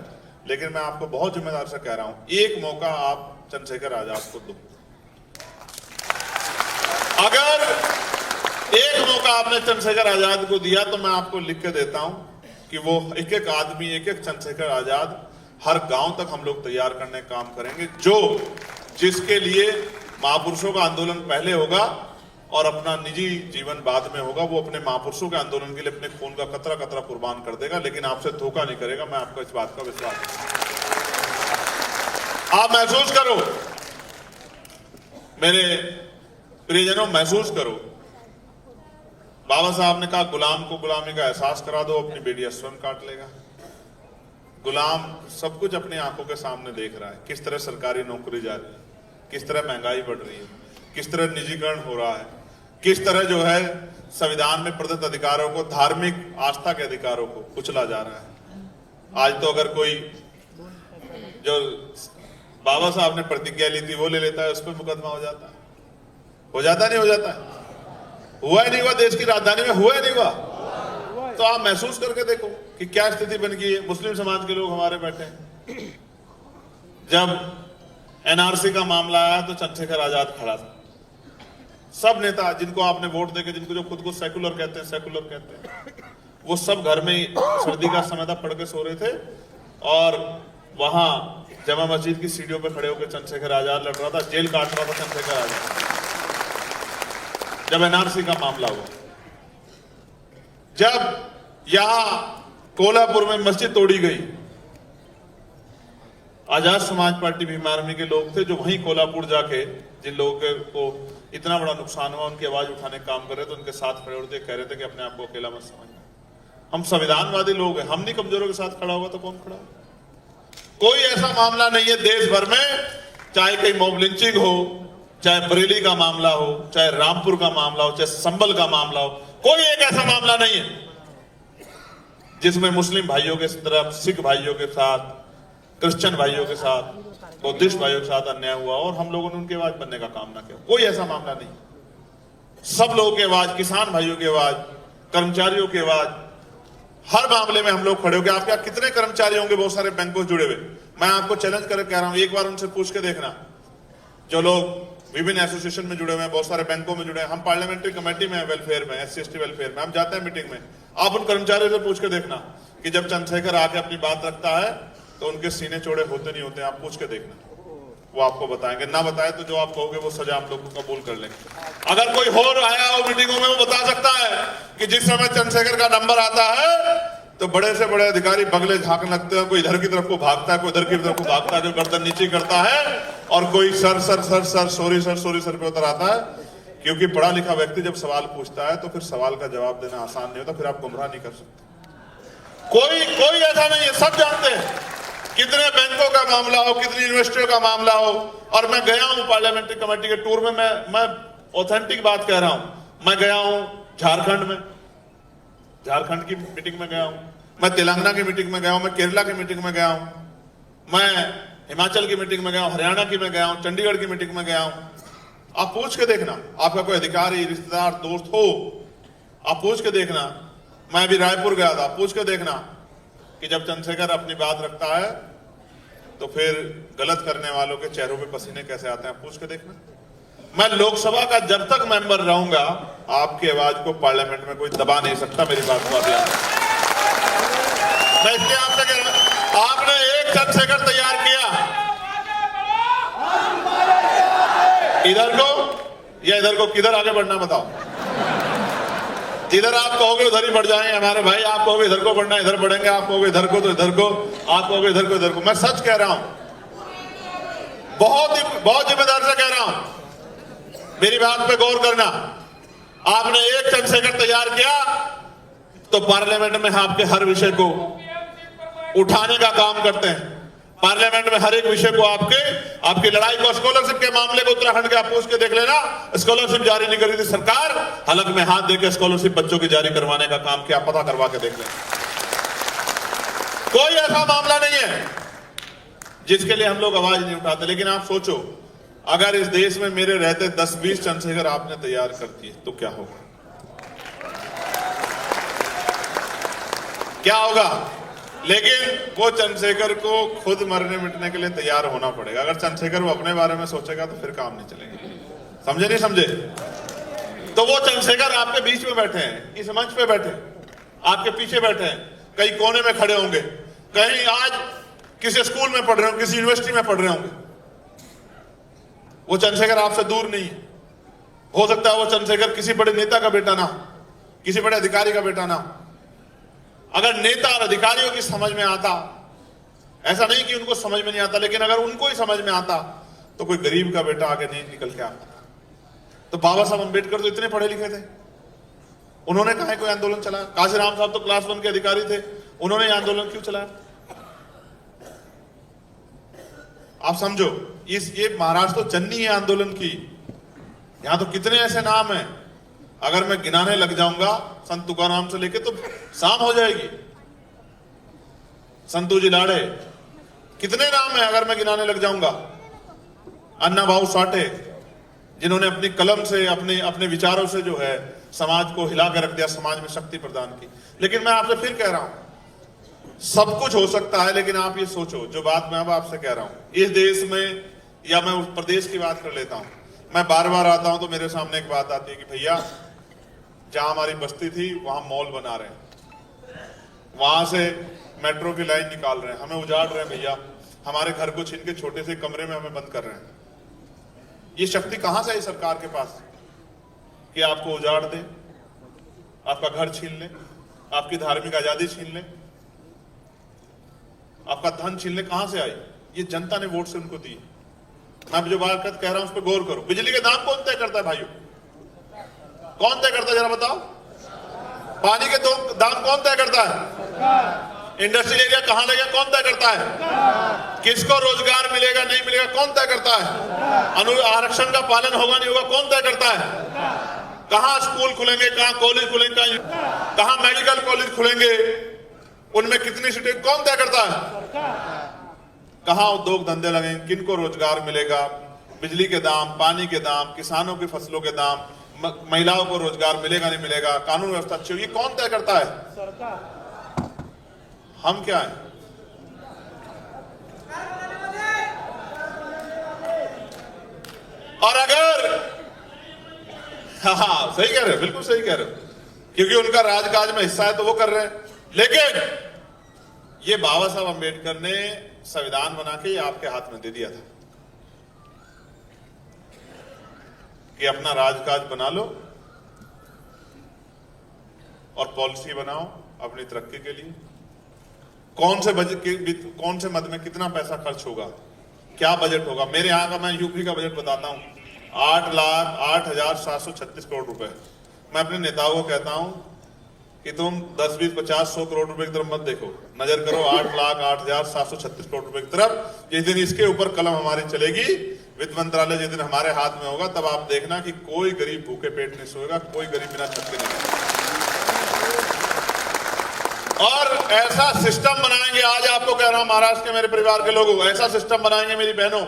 लेकिन मैं आपको बहुत जिम्मेदार से कह रहा हूं, एक मौका आप चंद्रशेखर आजाद को दो। अगर एक मौका आपने चंद्रशेखर आजाद को दिया तो मैं आपको लिख के देता हूं कि वो एक एक आदमी, एक एक चंद्रशेखर आजाद हर गांव तक हम लोग तैयार करने का काम करेंगे, जिसके लिए महापुरुषों का आंदोलन पहले होगा और अपना निजी जीवन बाद में होगा। वो अपने महापुरुषों के आंदोलन के लिए अपने खून का कतरा कतरा कुर्बान कर देगा, लेकिन आपसे धोखा नहीं करेगा। मैं आपको इस बात का विश्वास है। आप महसूस करो मेरे प्रियजनों, महसूस करो। बाबा साहब ने कहा गुलाम को गुलामी का एहसास करा दो, अपनी बेटियां स्वयं काट लेगा। गुलाम सब कुछ अपनी आंखों के सामने देख रहा है, किस तरह सरकारी नौकरी जा रही है, किस तरह महंगाई बढ़ रही है, किस तरह निजीकरण हो रहा है, किस तरह जो है संविधान में प्रदत्त अधिकारों को, धार्मिक आस्था के अधिकारों को कुचला जा रहा है। आज तो अगर कोई जो बाबा साहब ने प्रतिज्ञा ली थी वो ले लेता है, उस पर मुकदमा हो जाता है। हो जाता नहीं हो जाता है? हुआ ही नहीं हुआ, देश की राजधानी में हुआ ही नहीं हुआ। तो आप महसूस करके देखो कि क्या स्थिति बन गई है। मुस्लिम समाज के लोग हमारे बैठे हैं। जब एनआरसी का मामला आया तो चंद्रशेखर आजाद खड़ा था। सब नेता जिनको आपने वोट देके, जिनको जो खुद को सेकुलर कहते हैं, वो सब घर में सर्दी का समय था, पढ़ के सो रहे थे और वहां जमा मस्जिद की सीढ़ियों पे खड़े होकर चंद्रशेखर आजाद लड़ रहा था, जेल काट रहा था चंद्रशेखर आजाद। जब एनआरसी का मामला हुआ, जब यहां कोल्हापुर में मस्जिद तोड़ी गई, आजाद समाज पार्टी भीम आर्मी के लोग थे जो वहीं कोल्हापुर जाके जिन लोगों को इतना बड़ा नुकसान हुआ उनकी आवाज उठाने का काम कर रहे थे, उनके साथ खड़े होते कह रहे थे कि अपने आप को अकेला मत समझना, हम संविधानवादी लोग हैं, हम नहीं कमजोरों के साथ खड़ा होगा तो कौन खड़ा होगा। कोई ऐसा मामला नहीं है देश भर में, चाहे कहीं मॉब लिंचिंग हो, चाहे बरेली का मामला हो, चाहे रामपुर का मामला हो, चाहे संभल का मामला हो, कोई एक ऐसा मामला नहीं है जिसमें मुस्लिम भाइयों के तरफ, सिख भाइयों के साथ, क्रिश्चियन भाइयों के साथ, बुद्धिस्ट भाइयों के साथ अन्याय हुआ और हम लोगों ने उनकी आवाज बनने का काम ना किया। कोई ऐसा मामला नहीं। सब लोगों की आवाज, किसान भाइयों की आवाज, कर्मचारियों की आवाज, हर मामले में हम लोग खड़े हो गए। आपके यहाँ कितने कर्मचारी होंगे बहुत सारे बैंकों से जुड़े हुए? मैं आपको चैलेंज करके कह रहा हूं, एक बार उनसे पूछ के देखना, जो लोग विभिन्न एसोसिएशन में जुड़े हुए हैं, बहुत सारे बैंकों में जुड़े हैं, हम पार्लियामेंट्री कमेटी में, वेलफेयर में, SC/ST वेलफेयर में हम जाते हैं मीटिंग में। आप उन कर्मचारियों से पूछ के देखना कि जब चंद्रशेखर आके अपनी बात रखता है तो उनके सीने चौड़े होते नहीं होते। आप पूछ के देखना, वो आपको बताएंगे। ना बताए तो जो आप कहोगे वो सजा हम लोग कबूल कर लेंगे। अगर कोई और आया हो मीटिंगों में, वो बता सकता है कि जिस समय चंद्रशेखर का नंबर आता है तो बड़े से बड़े अधिकारी बगले झांकने लगते हैं, कोई इधर की तरफ को भागता है, कोई इधर की तरफ को भागता है, जो गर्दन नीचे करता है, और कोई सर सॉरी सर पे उतर आता है। क्योंकि पढ़ा लिखा व्यक्ति जब सवाल पूछता है तो फिर सवाल का जवाब देना आसान नहीं होता, फिर आप गुमराह नहीं कर सकते। कोई ऐसा नहीं है, सब जानते हैं। कितने बैंकों का मामला हो, कितनी यूनिवर्सिटियों का मामला हो, और मैं गया हूं पार्लियामेंट्री कमेटी के टूर में, मैं ऑथेंटिक बात कह रहा हूं। मैं गया हूं झारखंड में, झारखंड की मीटिंग में गया हूं, मैं तेलंगाना की मीटिंग में गया हूं, मैं केरला की मीटिंग में गया हूं, मैं हिमाचल की मीटिंग में गया हूं, हरियाणा की में गया हूं, चंडीगढ़ की मीटिंग में गया हूं। आप पूछ के देखना, आपका कोई अधिकारी, रिश्तेदार, दोस्त हो, आप पूछ के देखना। मैं अभी रायपुर गया था, पूछ के देखना कि जब चंद्रशेखर अपनी बात रखता है तो फिर गलत करने वालों के चेहरों पे पसीने कैसे आते हैं, पूछ के देखना। मैं लोकसभा का जब तक मेंबर रहूंगा, आपकी आवाज को पार्लियामेंट में कोई दबा नहीं सकता। मेरी बात को मैं इसलिए आपसे कह रहा हूं, आपने एक चंद्रशेखर तैयार किया इधर को या इधर को, किधर आगे बढ़ना बताओ। इधर आप कहोगे उधर ही बढ़ जाएंगे हमारे भाई, आप कहोगे इधर को बढ़ना, इधर बढ़ेंगे, आप कहोगे इधर को तो इधर को, आप कहोगे इधर को इधर को। मैं सच कह रहा हूं, बहुत जिम्मेदार से कह रहा हूं, मेरी बात पे गौर करना। आपने एक चंद्रशेखर तैयार किया तो पार्लियामेंट में आपके हर विषय को उठाने का काम करते हैं। पार्लियामेंट में हर एक विषय को आपकी लड़ाई को, स्कॉलरशिप के मामले को उत्तराखंड के आप पूछ के देख लेना, स्कॉलरशिप जारी नहीं करी थी सरकार, हलक में हाथ देकर स्कॉलरशिप बच्चों की जारी करवाने का काम किया, पता करवा के देख लेना। कोई ऐसा मामला नहीं है जिसके लिए हम लोग आवाज नहीं उठाते। लेकिन आप सोचो, अगर इस देश में मेरे रहते 10-20 चंद्रशेखर आपने तैयार कर दिए तो क्या होगा? क्या होगा? लेकिन वो चंद्रशेखर को खुद मरने मिटने के लिए तैयार होना पड़ेगा। अगर चंद्रशेखर वो अपने बारे में सोचेगा तो फिर काम नहीं चलेगा। समझे नहीं समझे? तो वो चंद्रशेखर आपके बीच में बैठे हैं, इस मंच पे बैठे, आपके पीछे बैठे हैं, कहीं कोने में खड़े होंगे, कहीं आज किसी स्कूल में पढ़ रहे होंगे, किसी यूनिवर्सिटी में पढ़ रहे होंगे। वो चंद्रशेखर आपसे दूर नहीं है। हो सकता है वो चंद्रशेखर किसी बड़े नेता का बेटा ना, किसी बड़े अधिकारी का बेटा ना। अगर नेता और अधिकारियों की समझ में आता, ऐसा नहीं कि उनको समझ में नहीं आता, लेकिन अगर उनको ही समझ में आता तो कोई गरीब का बेटा आगे नहीं निकल के आता। तो बाबा साहब अंबेडकर तो इतने पढ़े लिखे थे, उन्होंने कहा कोई आंदोलन चलाया? काशीराम साहब तो क्लास 1 के अधिकारी थे, उन्होंने आंदोलन क्यों चलाया? आप समझो, ये महाराष्ट्र तो चन्नी है आंदोलन की। यहां तो कितने ऐसे नाम हैं, अगर मैं गिनाने लग जाऊंगा संत तुकाराम से लेके तो शाम हो जाएगी। संतू जी लाड़े, कितने नाम है अगर मैं गिनाने लग जाऊंगा। अन्ना भाऊ साठे, जिन्होंने अपनी कलम से, अपने विचारों से जो है समाज को हिला कर रख दिया, समाज में शक्ति प्रदान की। लेकिन मैं आपसे फिर कह रहा हूं, सब कुछ हो सकता है, लेकिन आप ये सोचो, जो बात मैं अब आपसे कह रहा हूं, इस देश में, या मैं उस प्रदेश की बात कर लेता हूं, मैं बार बार आता हूं तो मेरे सामने एक बात आती है कि भैया जहां हमारी बस्ती थी वहां मॉल बना रहे हैं, वहां से मेट्रो की लाइन निकाल रहे हैं, हमें उजाड़ रहे हैं भैया, हमारे घर को छीन के छोटे से कमरे में हमें बंद कर रहे हैं। ये शक्ति कहां से आई सरकार के पास कि आपको उजाड़ दे, आपका घर छीन ले, आपकी धार्मिक आजादी छीन ले, आपका धन छीन ले? कहां से आई? ये जनता ने वोट से उनको दी। मैं जो बात कह रहा हूं उस पर गौर करो। बिजली के दाम कौन तय करता है भाइयों? कौन तय करता है जरा बताओ? पानी के दाम कौन तय करता है? इंडस्ट्रियल एरिया कहां लगेगा कौन तय करता है? किसको रोजगार मिलेगा नहीं मिलेगा कौन तय करता है? आरक्षण का पालन होगा नहीं होगा कौन तय करता है? कहां स्कूल खुलेंगे, कहां कॉलेज खुलेंगे, कहां मेडिकल कॉलेज खुलेंगे, उनमें कितनी सीटें कौन तय करता है? कहां उद्योग धंधे लगेंगे, किनको रोजगार मिलेगा, बिजली के दाम, पानी के दाम, किसानों की फसलों के दाम, महिलाओं को रोजगार मिलेगा नहीं मिलेगा, कानून व्यवस्था अच्छी होगी, कौन तय करता है? सरकार। हम क्या है? और अगर हाँ सही कह रहे हो, बिल्कुल सही कह रहे हो, क्योंकि उनका राजकाज में हिस्सा है तो वो कर रहे हैं। लेकिन ये बाबा साहब अंबेडकर ने संविधान बना के आपके हाथ में दे दिया था कि अपना राजकाज बना लो और पॉलिसी बनाओ अपनी तरक्की के लिए। कौन से मद में कितना पैसा खर्च होगा, क्या बजट होगा। मेरे यहाँ का, मैं यूपी का बजट बताता हूँ, 8,08,736 करोड़ रुपए। मैं अपने नेताओं को कहता हूं कि तुम 10, 20, 50, 100 करोड़ रुपए की तरफ मत देखो, नजर करो 8,08,736 करोड़ रुपए की तरफ। जिस दिन इसके ऊपर कलम हमारी चलेगी, वित्त मंत्रालय जिस दिन हमारे हाथ में होगा, तब आप देखना कि कोई गरीब भूखे पेट नहीं सोएगा, कोई गरीब बिना छत के नहीं। और ऐसा सिस्टम बनाएंगे, आज आपको कह रहा हूं महाराष्ट्र के मेरे परिवार के लोगों को, ऐसा सिस्टम बनाएंगे मेरी बहनों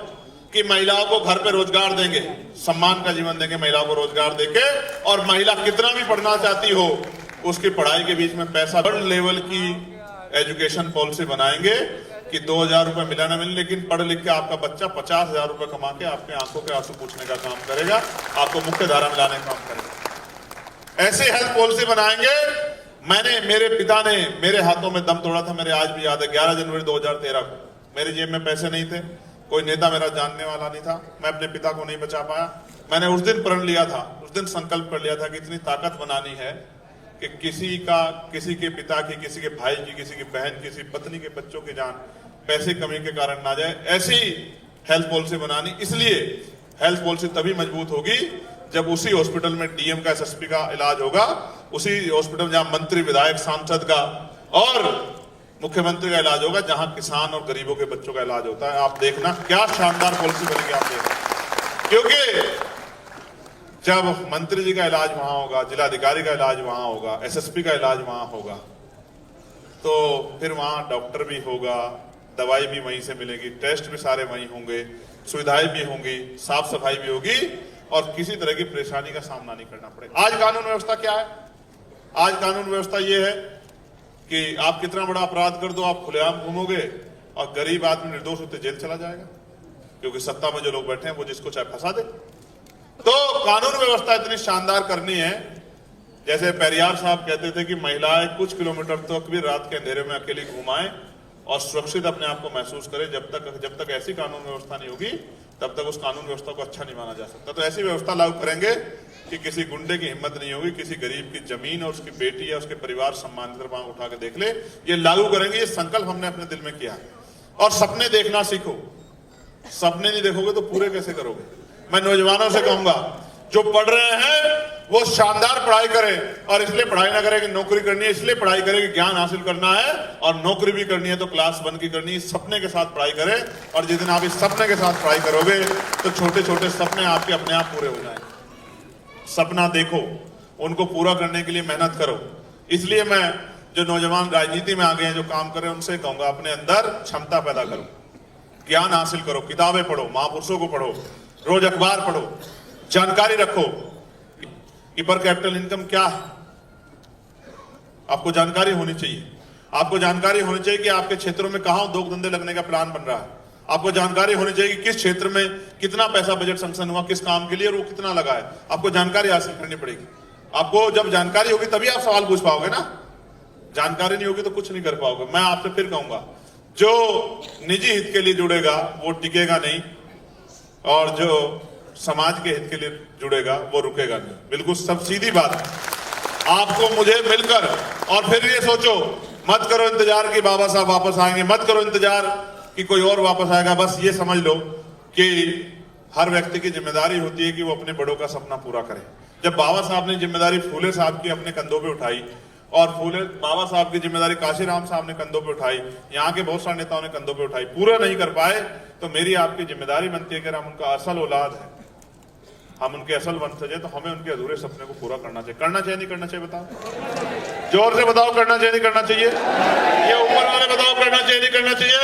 कि महिलाओं को घर पे रोजगार देंगे, सम्मान का जीवन देंगे महिलाओं को रोजगार देके। और महिला कितना भी पढ़ना चाहती हो उसकी पढ़ाई के बीच में पैसा, बड़ लेवल की एजुकेशन पॉलिसी बनाएंगे कि 2,000 रुपए मिला ना मिले, लेकिन पढ़ लिख के आपका बच्चा 50,000 रुपए कमा के आपके आंखों के आंसू पूछने का काम करेगा, आपको मुख्य धारा में लाने का काम करेगा। ऐसी हेल्थ पॉलिसी बनाएंगे। मेरे पिता ने मेरे हाथों में दम तोड़ा था, मेरे आज भी याद है, 11 जनवरी 2013 को। मेरी जेब में पैसे नहीं थे, कोई नेता मेरा जानने वाला नहीं था, मैं अपने पिता को नहीं बचा पाया। मैंने उस दिन प्रण लिया था, उस दिन संकल्प कर लिया था कि इतनी ताकत बनानी है कि किसी के पिता की, किसी के भाई की, किसी की बहन, किसी पत्नी के बच्चों की जान पैसे कमी के कारण ना जाए। ऐसी हेल्थ पॉलिसी बनानी। इसलिए हेल्थ पॉलिसी तभी मजबूत होगी जब उसी हॉस्पिटल में डीएम का, एसएसपी का इलाज होगा, उसी हॉस्पिटल जहां मंत्री, विधायक, सांसद का और मुख्यमंत्री का इलाज होगा, जहां किसान और गरीबों के बच्चों का इलाज होता है। आप देखना क्या शानदार पॉलिसी बनेगी, आप देखना। क्योंकि जब मंत्री जी का इलाज वहां होगा, जिलाधिकारी का इलाज वहां होगा, एसएसपी का इलाज वहां होगा, तो फिर वहां डॉक्टर भी होगा, दवाई भी वहीं से मिलेगी, टेस्ट भी सारे वहीं होंगे, सुविधाएं भी होंगी, साफ सफाई भी होगी और किसी तरह की परेशानी का सामना नहीं करना पड़ेगा। आज कानून व्यवस्था क्या है? आज कानून व्यवस्था ये है कि आप कितना बड़ा अपराध कर दो, आप खुलेआम घूमोगे और गरीब आदमी निर्दोष होते जेल चला जाएगा, क्योंकि सत्ता में जो लोग बैठे हैं वो जिसको चाहे फंसा दे। तो कानून व्यवस्था इतनी शानदार करनी है, जैसे पेरियार साहब कहते थे कि महिलाएं कुछ किलोमीटर तक भी रात के अंधेरे में अकेली घुमाएं और सुरक्षित अपने आप को महसूस करे। जब तक ऐसी कानून व्यवस्था नहीं होगी तब तक उस कानून व्यवस्था को अच्छा नहीं माना जा सकता। तो ऐसी व्यवस्था लागू करेंगे कि किसी गुंडे की हिम्मत नहीं होगी किसी गरीब की जमीन और उसकी बेटी या उसके परिवार सम्मानित मांग उठा के देख ले। ये लागू करेंगे, ये संकल्प हमने अपने दिल में किया। और सपने देखना सीखो। सपने नहीं देखोगे तो पूरे कैसे करोगे। मैं नौजवानों से कहूंगा जो पढ़ रहे हैं वो शानदार पढ़ाई करें, और इसलिए पढ़ाई ना करें कि नौकरी करनी है, इसलिए पढ़ाई करें कि ज्ञान हासिल करना है, और नौकरी भी करनी है तो क्लास 1 की करनी है। सपने के साथ पढ़ाई करें, और जिस दिन आप इस सपने के साथ पढ़ाई करोगे तो छोटे छोटे सपने आपके अपने आप पूरे हो जाएंगे। सपना देखो, उनको पूरा करने के लिए मेहनत करो। इसलिए मैं जो नौजवान राजनीति में आ गए हैं, जो काम कर रहे हैं, उनसे कहूंगा अपने अंदर क्षमता पैदा करो, ज्ञान हासिल करो, किताबें पढ़ो, महापुरुषों को पढ़ो, रोज अखबार पढ़ो, जानकारी रखो कि पर कैपिटल इनकम क्या है। आपको जानकारी होनी चाहिए। आपको जानकारी होनी चाहिए कि आपके क्षेत्रों में कहां उद्योग धंधे लगने का प्लान बन रहा है। आपको जानकारी होनी चाहिए कि किस क्षेत्र में कितना पैसा बजट सैंक्शन हुआ किस काम के लिए और वो कितना लगा है। आपको जानकारी हासिल करनी पड़ेगी। आपको जब जानकारी होगी तभी आप सवाल पूछ पाओगे ना। जानकारी नहीं होगी तो कुछ नहीं कर पाओगे। मैं आपसे फिर कहूंगा, जो निजी हित के लिए जुड़ेगा वो टिकेगा नहीं, और जो समाज के हित के लिए जुड़ेगा वो रुकेगा नहीं। बिल्कुल सब सीधी बात है। आपको मुझे मिलकर, और फिर ये सोचो मत करो इंतजार कि बाबा साहब वापस आएंगे, मत करो इंतजार कि कोई और वापस आएगा। बस ये समझ लो कि हर व्यक्ति की जिम्मेदारी होती है कि वो अपने बड़ों का सपना पूरा करे। जब बाबा साहब ने जिम्मेदारी फूले साहब की अपने कंधों पे उठाई, और फूले बाबा साहब की जिम्मेदारी काशीराम साहब ने कंधों पे उठाई, यहाँ के बहुत सारे नेताओं ने कंधों पे उठाई, पूरा नहीं कर पाए, तो मेरी आपकी जिम्मेदारी बनती है कि हम उनका असल औलाद है, हम उनके असल वंशज हैं, तो हमें उनके अधूरे सपने को पूरा करना चाहिए। करना चाहिए नहीं करना चाहिए बताओ, जोर से बताओ। करना चाहिए नहीं करना चाहिए? ये ऊपर वाले बताओ करना चाहिए नहीं करना चाहिए?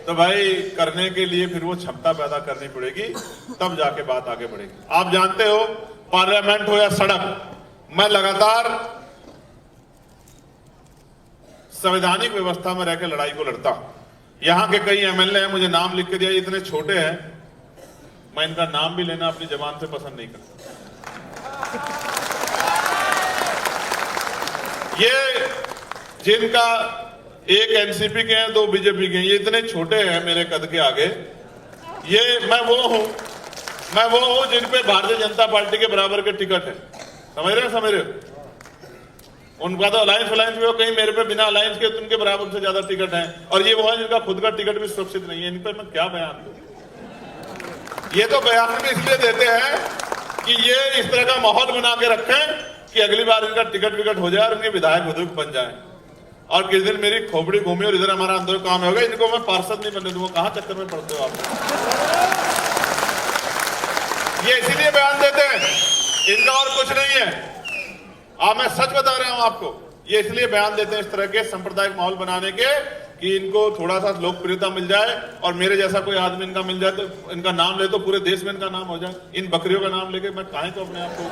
तो भाई करने के लिए फिर वो क्षमता पैदा करनी पड़ेगी, तब जाके बात आगे बढ़ेगी। आप जानते हो पार्लियामेंट हो या सड़क, मैं लगातार संवैधानिक व्यवस्था में रहकर लड़ाई को लड़ता हूं। यहां के कई एमएलए हैं, मुझे नाम लिख के दिया, इतने छोटे हैं, मैं इनका नाम भी लेना अपनी जबान से पसंद नहीं करता। ये जिनका एक एनसीपी के हैं, 2 बीजेपी के हैं, ये इतने छोटे हैं मेरे कद के आगे। ये मैं वो हूं जिन पे भारतीय जनता पार्टी के बराबर के टिकट है। समझ रहे हो? उनका तो अलायंस भी हो, कहीं मेरे पे बिना अलायंस के उनके बराबर से ज्यादा टिकट है, और ये वो है जिनका खुद का टिकट भी सुरक्षित नहीं है। इन पर मैं क्या बयान दूं? ये तो बयान भी इसलिए देते हैं कि ये इस तरह का माहौल बना के रखें कि अगली बार इनका टिकट विकट हो जाए और इनके विधायक विधायक बन जाए। और किस दिन मेरी खोपड़ी घूमी और इधर हमारा अंदर काम होगा, इनको मैं पार्षद नहीं बनने दूंगा। कहां चक्कर में पड़ते हो आप? ये इसीलिए बयान देते हैं, इनका और कुछ नहीं है। मैं सच बता रहा हूं आपको, ये इसलिए बयान देते हैं इस तरह के सांप्रदायिक माहौल बनाने के कि इनको थोड़ा सा लोकप्रियता मिल जाए, और मेरे जैसा कोई आदमी इनका मिल जाए तो इनका नाम ले तो पूरे देश में इनका नाम हो जाए। इन बकरियों का नाम लेके मैं काहे को अपने आप को,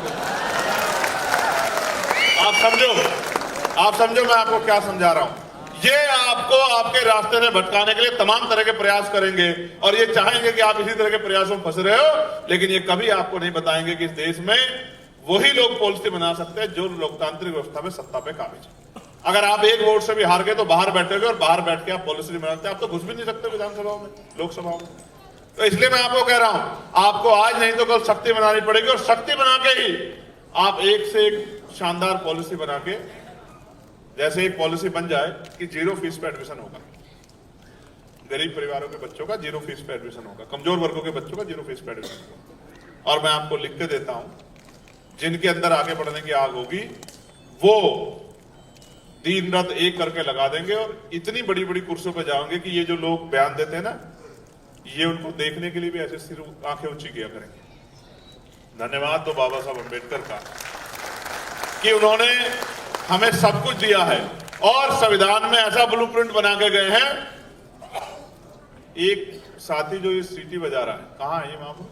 आप समझो मैं आपको क्या समझा रहा हूं। ये आपको आपके रास्ते से भटकाने के लिए तमाम तरह के प्रयास करेंगे, और ये चाहेंगे कि आप इसी तरह के प्रयासों में फंसे रहे हो, लेकिन ये कभी आपको नहीं बताएंगे कि इस देश में वही लोग पॉलिसी बना सकते हैं जो लोकतांत्रिक व्यवस्था में सत्ता पे काबिज है। अगर आप एक वोट से भी हार गए तो बाहर बैठोगे, और बाहर बैठ के आप पॉलिसी नहीं बनाते। आप तो घुस भी नहीं सकते विधानसभा में, लोकसभा में। तो इसलिए मैं आपको कह रहा हूं, आपको आज नहीं तो कल शक्ति बनानी पड़ेगी, और शक्ति बना के ही आप एक से एक शानदार पॉलिसी बना के, जैसे एक पॉलिसी बन जाए कि 0 फीस पे एडमिशन होगा, गरीब परिवारों के बच्चों का 0 फीस पे एडमिशन होगा, कमजोर वर्गों के बच्चों का 0 फीस पे एडमिशन होगा। और मैं आपको लिख के देता हूं, जिनके अंदर आगे बढ़ने की आग होगी वो दिन रात एक करके लगा देंगे, और इतनी बड़ी बड़ी कुर्सियों पर जाओगे कि ये जो लोग बयान देते हैं ना, ये उनको देखने के लिए भी ऐसे सिर आंखें ऊंची किया करेंगे। धन्यवाद तो बाबा साहब अम्बेडकर का कि उन्होंने हमें सब कुछ दिया है, और संविधान में ऐसा ब्लूप्रिंट बना के गए हैं। एक साथी जो ये सीटी बजा रहा है, कहां है ये मामू?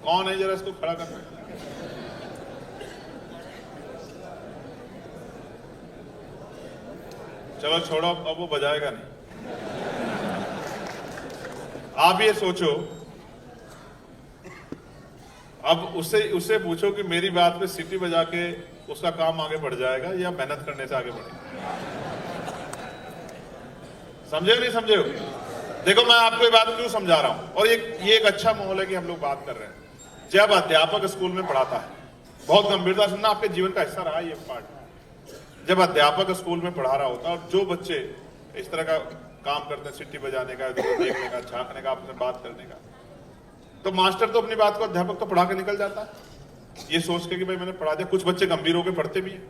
कौन है? जरा इसको खड़ा करना है। चलो छोड़ो, अब वो बजाएगा नहीं। आप ये सोचो, अब उससे पूछो कि मेरी बात पे सीटी बजा के उसका काम आगे बढ़ जाएगा या मेहनत करने से आगे बढ़ेगा। समझे नहीं समझे हो? देखो मैं आपको ये बात क्यों समझा रहा हूं, और ये एक अच्छा माहौल है कि हम लोग बात कर रहे हैं। जब अध्यापक स्कूल में पढ़ाता है, बहुत गंभीरता सुनना, आपके जीवन का हिस्सा रहा है ये पार्ट। जब अध्यापक स्कूल में पढ़ा रहा होता है और जो बच्चे इस तरह का काम करते हैं, सिट्टी बजाने का, देखने का, झांकने का, आपसे बात करने का, तो मास्टर तो अपनी बात को, अध्यापक तो पढ़ा के निकल जाता है ये सोच के कि भाई मैंने पढ़ा दिया। कुछ बच्चे गंभीर होकर पढ़ते भी हैं,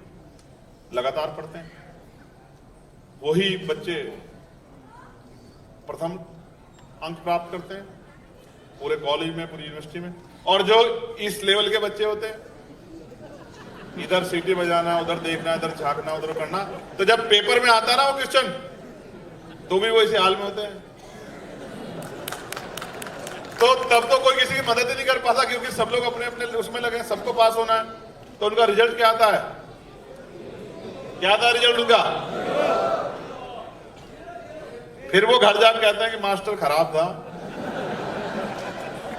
लगातार पढ़ते हैं, वही बच्चे प्रथम अंक प्राप्त करते हैं पूरे कॉलेज में, पूरी यूनिवर्सिटी में। और जो इस लेवल के बच्चे होते हैं, इधर सीटी बजाना, उधर देखना, इधर झांकना, उधर करना, तो जब पेपर में आता ना वो क्वेश्चन, तो भी वो इसी हाल में होते हैं। तो तब तो कोई किसी की मदद ही नहीं कर पाता, क्योंकि सब लोग अपने अपने उसमें लगे, सबको पास होना है। तो उनका रिजल्ट क्या आता है? क्या था रिजल्ट उनका? फिर वो घर जाकर कहते हैं कि मास्टर खराब था,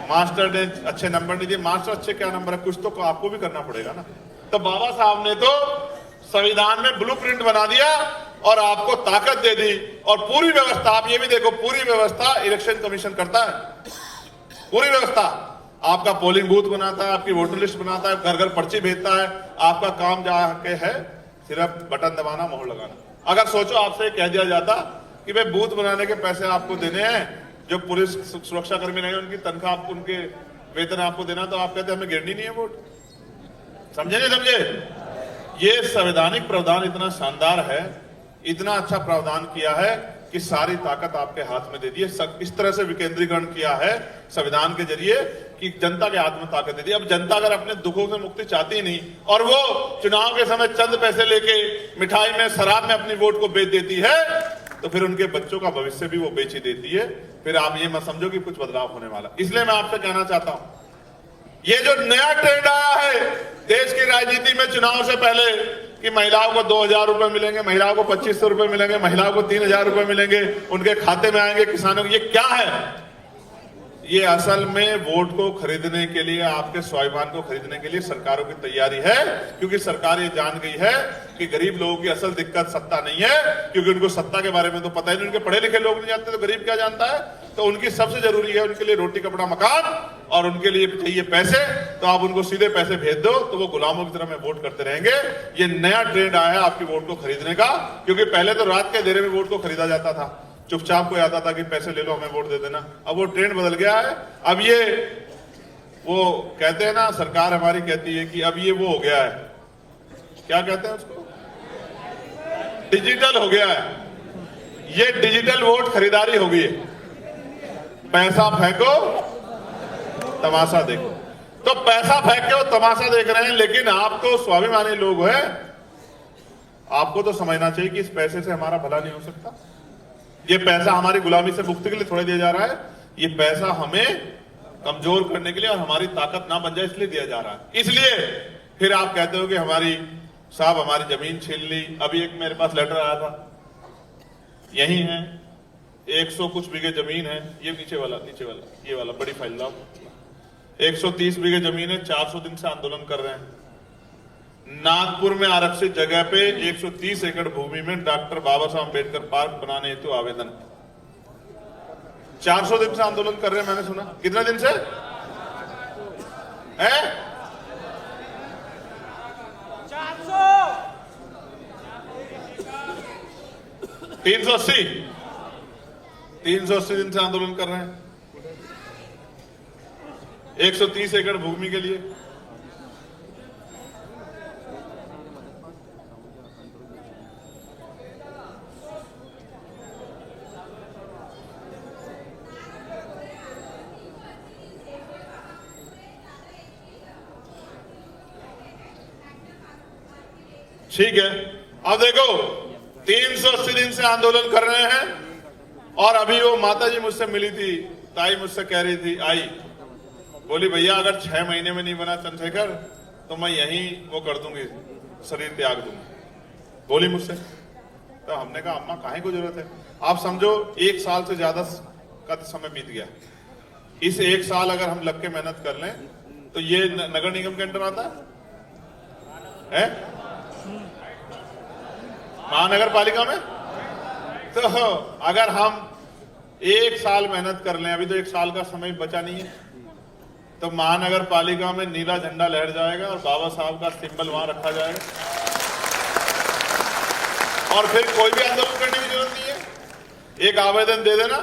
मास्टर ने अच्छे नंबर नहीं दिए। मास्टर अच्छे क्या नंबर है, कुछ तो आपको भी करना पड़ेगा ना। तो बाबा साहब ने तो संविधान में ब्लूप्रिंट बना दिया और आपको ताकत दे दी, और पूरी व्यवस्था, आप ये भी देखो, पूरी व्यवस्था इलेक्शन कमीशन करता है। पूरी व्यवस्था, आपका पोलिंग बूथ बनाता है, आपकी वोटर लिस्ट बनाता है, घर घर पर्ची भेजता है। आपका काम जाके है सिर्फ बटन दबाना, मोहर लगाना। अगर सोचो आपसे कह दिया जाता कि भाई बूथ बनाने के पैसे आपको देने हैं, जो पुलिस सुरक्षा कर्मी रहेंगे उनकी तनख्वाह आपको, उनके वेतन आपको देना, तो आप कहते हैं हमें गिरनी नहीं है वोट। समझे नहीं समझे? ये संवैधानिक प्रावधान इतना शानदार है, इतना अच्छा प्रावधान किया है कि सारी ताकत आपके हाथ में दे दी है। इस तरह से विकेंद्रीकरण किया है संविधान के जरिए कि जनता के हाथ में ताकत दे दी। अब जनता अगर अपने दुखों से मुक्ति चाहती नहीं, और वो चुनाव के समय चंद पैसे लेके मिठाई में, शराब में अपनी वोट को बेच देती है, तो फिर उनके बच्चों का भविष्य भी वो बेची देती है। फिर आप ये मत समझो कि कुछ बदलाव होने वाला। इसलिए मैं आपसे कहना चाहता हूं, ये जो नया ट्रेंड आया है देश की राजनीति में चुनाव से पहले कि महिलाओं को 2,000 रुपए मिलेंगे, महिलाओं को 2,500 रुपए मिलेंगे, महिलाओं को 3,000 रुपए मिलेंगे, उनके खाते में आएंगे, किसानों को, ये क्या है? ये असल में वोट को खरीदने के लिए, आपके स्वाभिमान को खरीदने के लिए सरकारों की तैयारी है। क्योंकि सरकार ये जान गई है कि गरीब लोगों की असल दिक्कत सत्ता नहीं है, क्योंकि उनको सत्ता के बारे में तो पता ही नहीं। उनके पढ़े लिखे लोग नहीं जानते तो गरीब क्या जानता है? तो उनकी सबसे जरूरी है उनके लिए रोटी, कपड़ा, मकान, और उनके लिए चाहिए पैसे। तो आप उनको सीधे पैसे भेज दो तो वो गुलामों की तरह में वोट करते रहेंगे। ये नया ट्रेंड आया है आपकी वोट को खरीदने का, क्योंकि पहले तो रात के अंधेरे में वोट को खरीदा जाता था, चुपचाप कोई आता था कि पैसे ले लो हमें वोट दे देना। अब वो ट्रेंड बदल गया है। अब ये वो कहते हैं ना, सरकार हमारी कहती है कि अब ये वो हो गया है, क्या कहते हैं उसको, डिजिटल हो गया है। ये डिजिटल वोट खरीदारी हो गई है। पैसा फेंको, तमाशा देखो। तो पैसा फेंक के वो तमाशा देख रहे हैं, लेकिन आप तो स्वाभिमानी लोग हैं, आपको तो समझना चाहिए कि इस पैसे से हमारा भला नहीं हो सकता। ये पैसा हमारी गुलामी से मुक्ति के लिए थोड़ा दिया जा रहा है, ये पैसा हमें कमजोर करने के लिए और हमारी ताकत ना बन जाए इसलिए दिया जा रहा है। इसलिए फिर आप कहते हो कि हमारी साहब हमारी जमीन छीन ली। अभी एक मेरे पास लेटर आया था, यही है 100 कुछ बीघे जमीन है, ये नीचे वाला ये वाला बड़ी फाइल लाओ, 130 बीघे जमीन है, 400 दिन से आंदोलन कर रहे हैं। नागपुर में आरक्षित जगह पे 130 एकड़ भूमि में डॉक्टर बाबा साहब अम्बेडकर पार्क बनाने हेतु आवेदन, 400 दिन से आंदोलन कर रहे हैं। मैंने सुना कितने दिन से है? 380 दिन से आंदोलन कर रहे हैं 130 एकड़ भूमि के लिए। ठीक है, अब देखो 380 दिन से आंदोलन कर रहे हैं, और अभी वो माता जी मुझसे मिली थी, ताई मुझसे कह रही थी, आई बोली भैया अगर 6 महीने में नहीं बना चंद्रशेखर तो मैं यहीं वो कर दूंगी, शरीर त्याग दूंगी, बोली मुझसे। तो हमने कहा अम्मा काहे को जरूरत है? आप समझो 1 साल से ज्यादा का समय बीत गया। इस 1 साल अगर हम लग के मेहनत कर लें तो ये नगर निगम के अंडर आता है, है महानगर पालिका में। तो अगर हम 1 साल मेहनत कर लें, अभी तो 1 साल का समय बचा नहीं है, तो महानगर पालिका में नीला झंडा लहर जाएगा और बाबा साहब का सिंबल वहां रखा जाएगा और फिर कोई भी आंदोलन करने की जरूरत नहीं है। एक आवेदन दे देना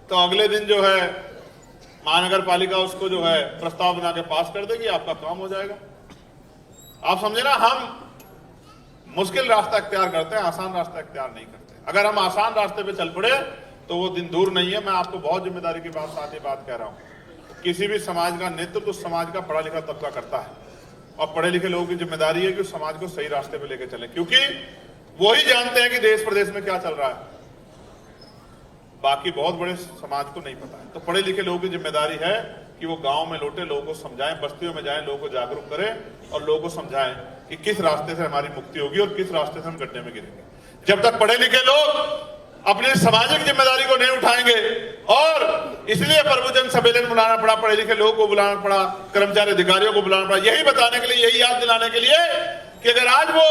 तो अगले दिन जो है महानगर पालिका उसको जो है प्रस्ताव बना के पास कर देगी, आपका काम हो जाएगा। आप समझे ना, हम मुश्किल रास्ता इख्तियार करते हैं, आसान रास्ता इख्तियार नहीं करते। अगर हम आसान रास्ते पे चल पड़े तो वो दिन दूर नहीं है। मैं आपको बहुत जिम्मेदारी के साथ ये बात कह रहा हूं, किसी भी समाज का नेतृत्व उस समाज का पढ़ा लिखा तबका करता है और पढ़े लिखे लोगों की जिम्मेदारी है कि उस समाज को सही रास्ते पे लेके चलें, क्योंकि वो ही जानते हैं कि देश प्रदेश में क्या चल रहा है, बाकी बहुत बड़े समाज को नहीं पता है। तो पढ़े लिखे लोगों की जिम्मेदारी है कि वो गांव में लौटे, लोगों को समझाएं, बस्तियों में जाएं, लोगों को जागरूक करें और लोगों को समझाएं कि किस रास्ते से हमारी मुक्ति होगी और किस रास्ते से हम गड्ढे में गिरेंगे। जब तक पढ़े लिखे लोग अपनी सामाजिक जिम्मेदारी को नहीं उठाएंगे, और इसलिए प्रभुजन सम्मेलन बुलाना पड़ा, पढ़े लिखे लोगों को बुलाना पड़ा, कर्मचारी अधिकारियों को बुलाना पड़ा, यही बताने के लिए, यही याद दिलाने के लिए कि अगर आज वो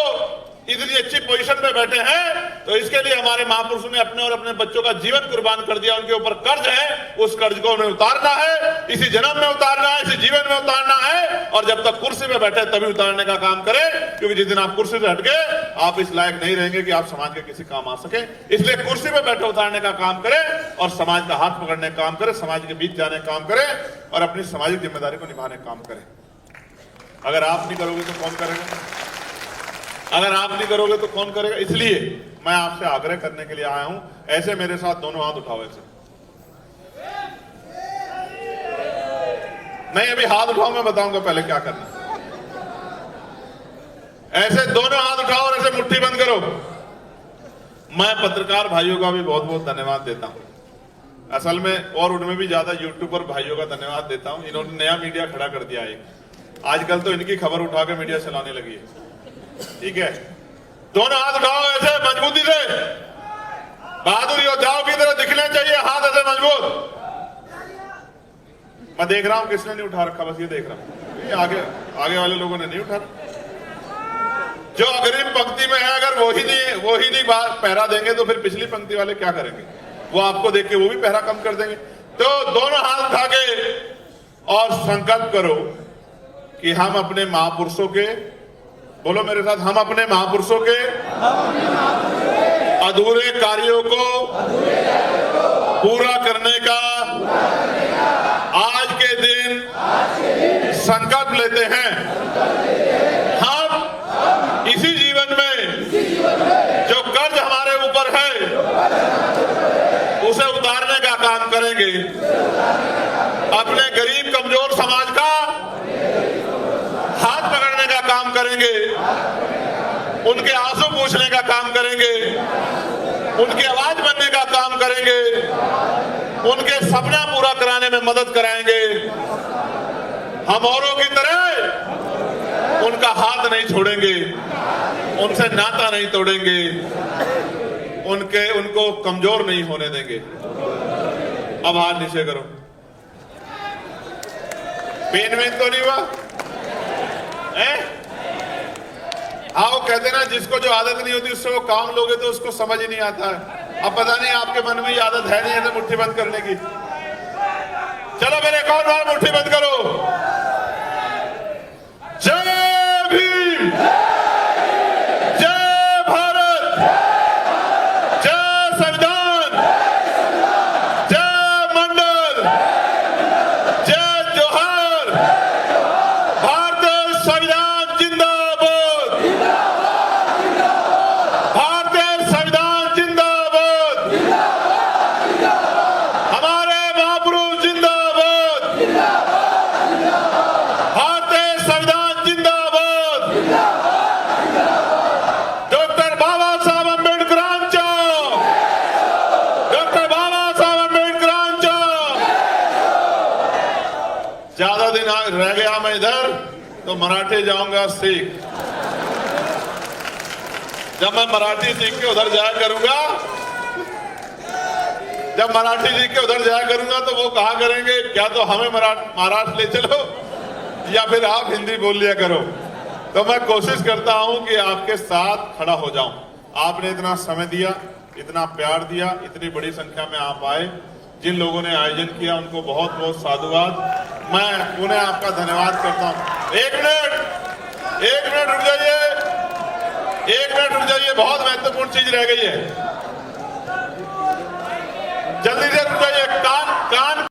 इतनी अच्छी पोजीशन में बैठे हैं तो इसके लिए हमारे महापुरुषों ने अपने और अपने बच्चों का जीवन कुर्बान कर दिया। उनके ऊपर कर्ज है, उस कर्ज को उन्हें उतारना है, इसी जन्म में उतारना है, इसी जीवन में उतारना है, और जब तक कुर्सी पे बैठे तभी उतारने का काम करें, क्योंकि जिस दिन आप कुर्सी से हट गए आप इस लायक नहीं रहेंगे कि आप समाज के किसी काम आ सके। इसलिए कुर्सी पे बैठे उतारने का काम करें और समाज का हाथ पकड़ने का काम करें, समाज के बीच जाने का काम करें और अपनी सामाजिक जिम्मेदारी को निभाने का काम करें। अगर आप नहीं करोगे तो कौन करेगा? अगर आप नहीं करोगे तो कौन करेगा? इसलिए मैं आपसे आग्रह करने के लिए आया हूं, ऐसे मेरे साथ दोनों हाथ उठाओ। ऐसे नहीं, अभी हाथ उठाओ, मैं बताऊंगा पहले क्या करना। ऐसे दोनों हाथ उठाओ और ऐसे मुट्ठी बंद करो। मैं पत्रकार भाइयों का भी बहुत बहुत धन्यवाद देता हूं, असल में, और उनमें भी ज्यादा यूट्यूबर भाइयों का धन्यवाद देता हूं। इन्होंने नया मीडिया खड़ा कर दिया है, आजकल तो इनकी खबर उठा के मीडिया चलाने लगी है। ठीक है, दोनों हाथ उठाओ ऐसे मजबूती से, बहादुर योद्धाओं की तरह दिखने चाहिए, हाथ ऐसे मजबूत। मैं देख रहा हूं किसने नहीं उठा रखा, बस ये देख रहा हूं, ये आगे वाले लोगों ने नहीं उठा। जो अग्रिम पंक्ति में है, अगर वो ही नहीं पहरा देंगे तो फिर पिछली पंक्ति वाले क्या करेंगे? वो आपको देख के वो भी पहरा कम कर देंगे। तो दोनों हाथ उठा के और संकल्प करो कि हम अपने महापुरुषों के, बोलो मेरे साथ, हम अपने महापुरुषों के अधूरे कार्यों को पूरा करने का आज के दिन संकल्प लेते हैं। हम इसी जीवन में जो कर्ज हमारे ऊपर है उसे उतारने का काम करेंगे, अपने गरीब कमजोर समाज का हाथ पकड़ने का काम करेंगे, उनके आंसू पूछने का काम करेंगे, उनकी आवाज बनने का काम करेंगे, उनके सपना पूरा कराने में मदद कराएंगे। हम औरों की तरह उनका हाथ नहीं छोड़ेंगे, उनसे नाता नहीं तोड़ेंगे, उनको कमजोर नहीं होने देंगे। अब हाथ नीचे करो। पेन वेन तो नहीं हुआ? आओ, कहते ना जिसको जो आदत नहीं होती उससे वो काम लोगे तो उसको समझ ही नहीं आता है। अब पता नहीं आपके मन में ये आदत है नहीं है मुट्ठी बंद करने की। चलो मेरे एक और बार मुट्ठी बंद करो। जय भीम, जय भारत, जय संविधान, जय मंडल, जय जोहार, भारतीय संविधान जिंदाबाद, भारतीय संविधान जिंदाबाद, हमारे महापुरुष जिंदाबाद, भारतीय संविधान जिंदाबाद, डॉक्टर बाबा साहब अम्बेडकरांचा, डॉक्टर बाबा साहब अम्बेडकरांचा। ज्यादा दिन रह गया मैं इधर तो मराठी जाऊंगा सीख। जब मैं मराठी सीख के उधर जाया करूंगा, जब मराठी सीख के उधर जाया करूंगा तो वो कहा करेंगे क्या तो हमें महाराष्ट्र ले चलो या फिर आप हिंदी बोल लिया करो। तो मैं कोशिश करता हूं कि आपके साथ खड़ा हो जाऊं। आपने इतना समय दिया, इतना प्यार दिया, इतनी बड़ी संख्या में आप आए। जिन लोगों ने आयोजन किया उनको बहुत बहुत साधुवाद। मैं पुनः आपका धन्यवाद करता हूं। एक मिनट रुक जाइए, एक मिनट रुक जाइए, बहुत महत्वपूर्ण चीज रह गई है। जल्दी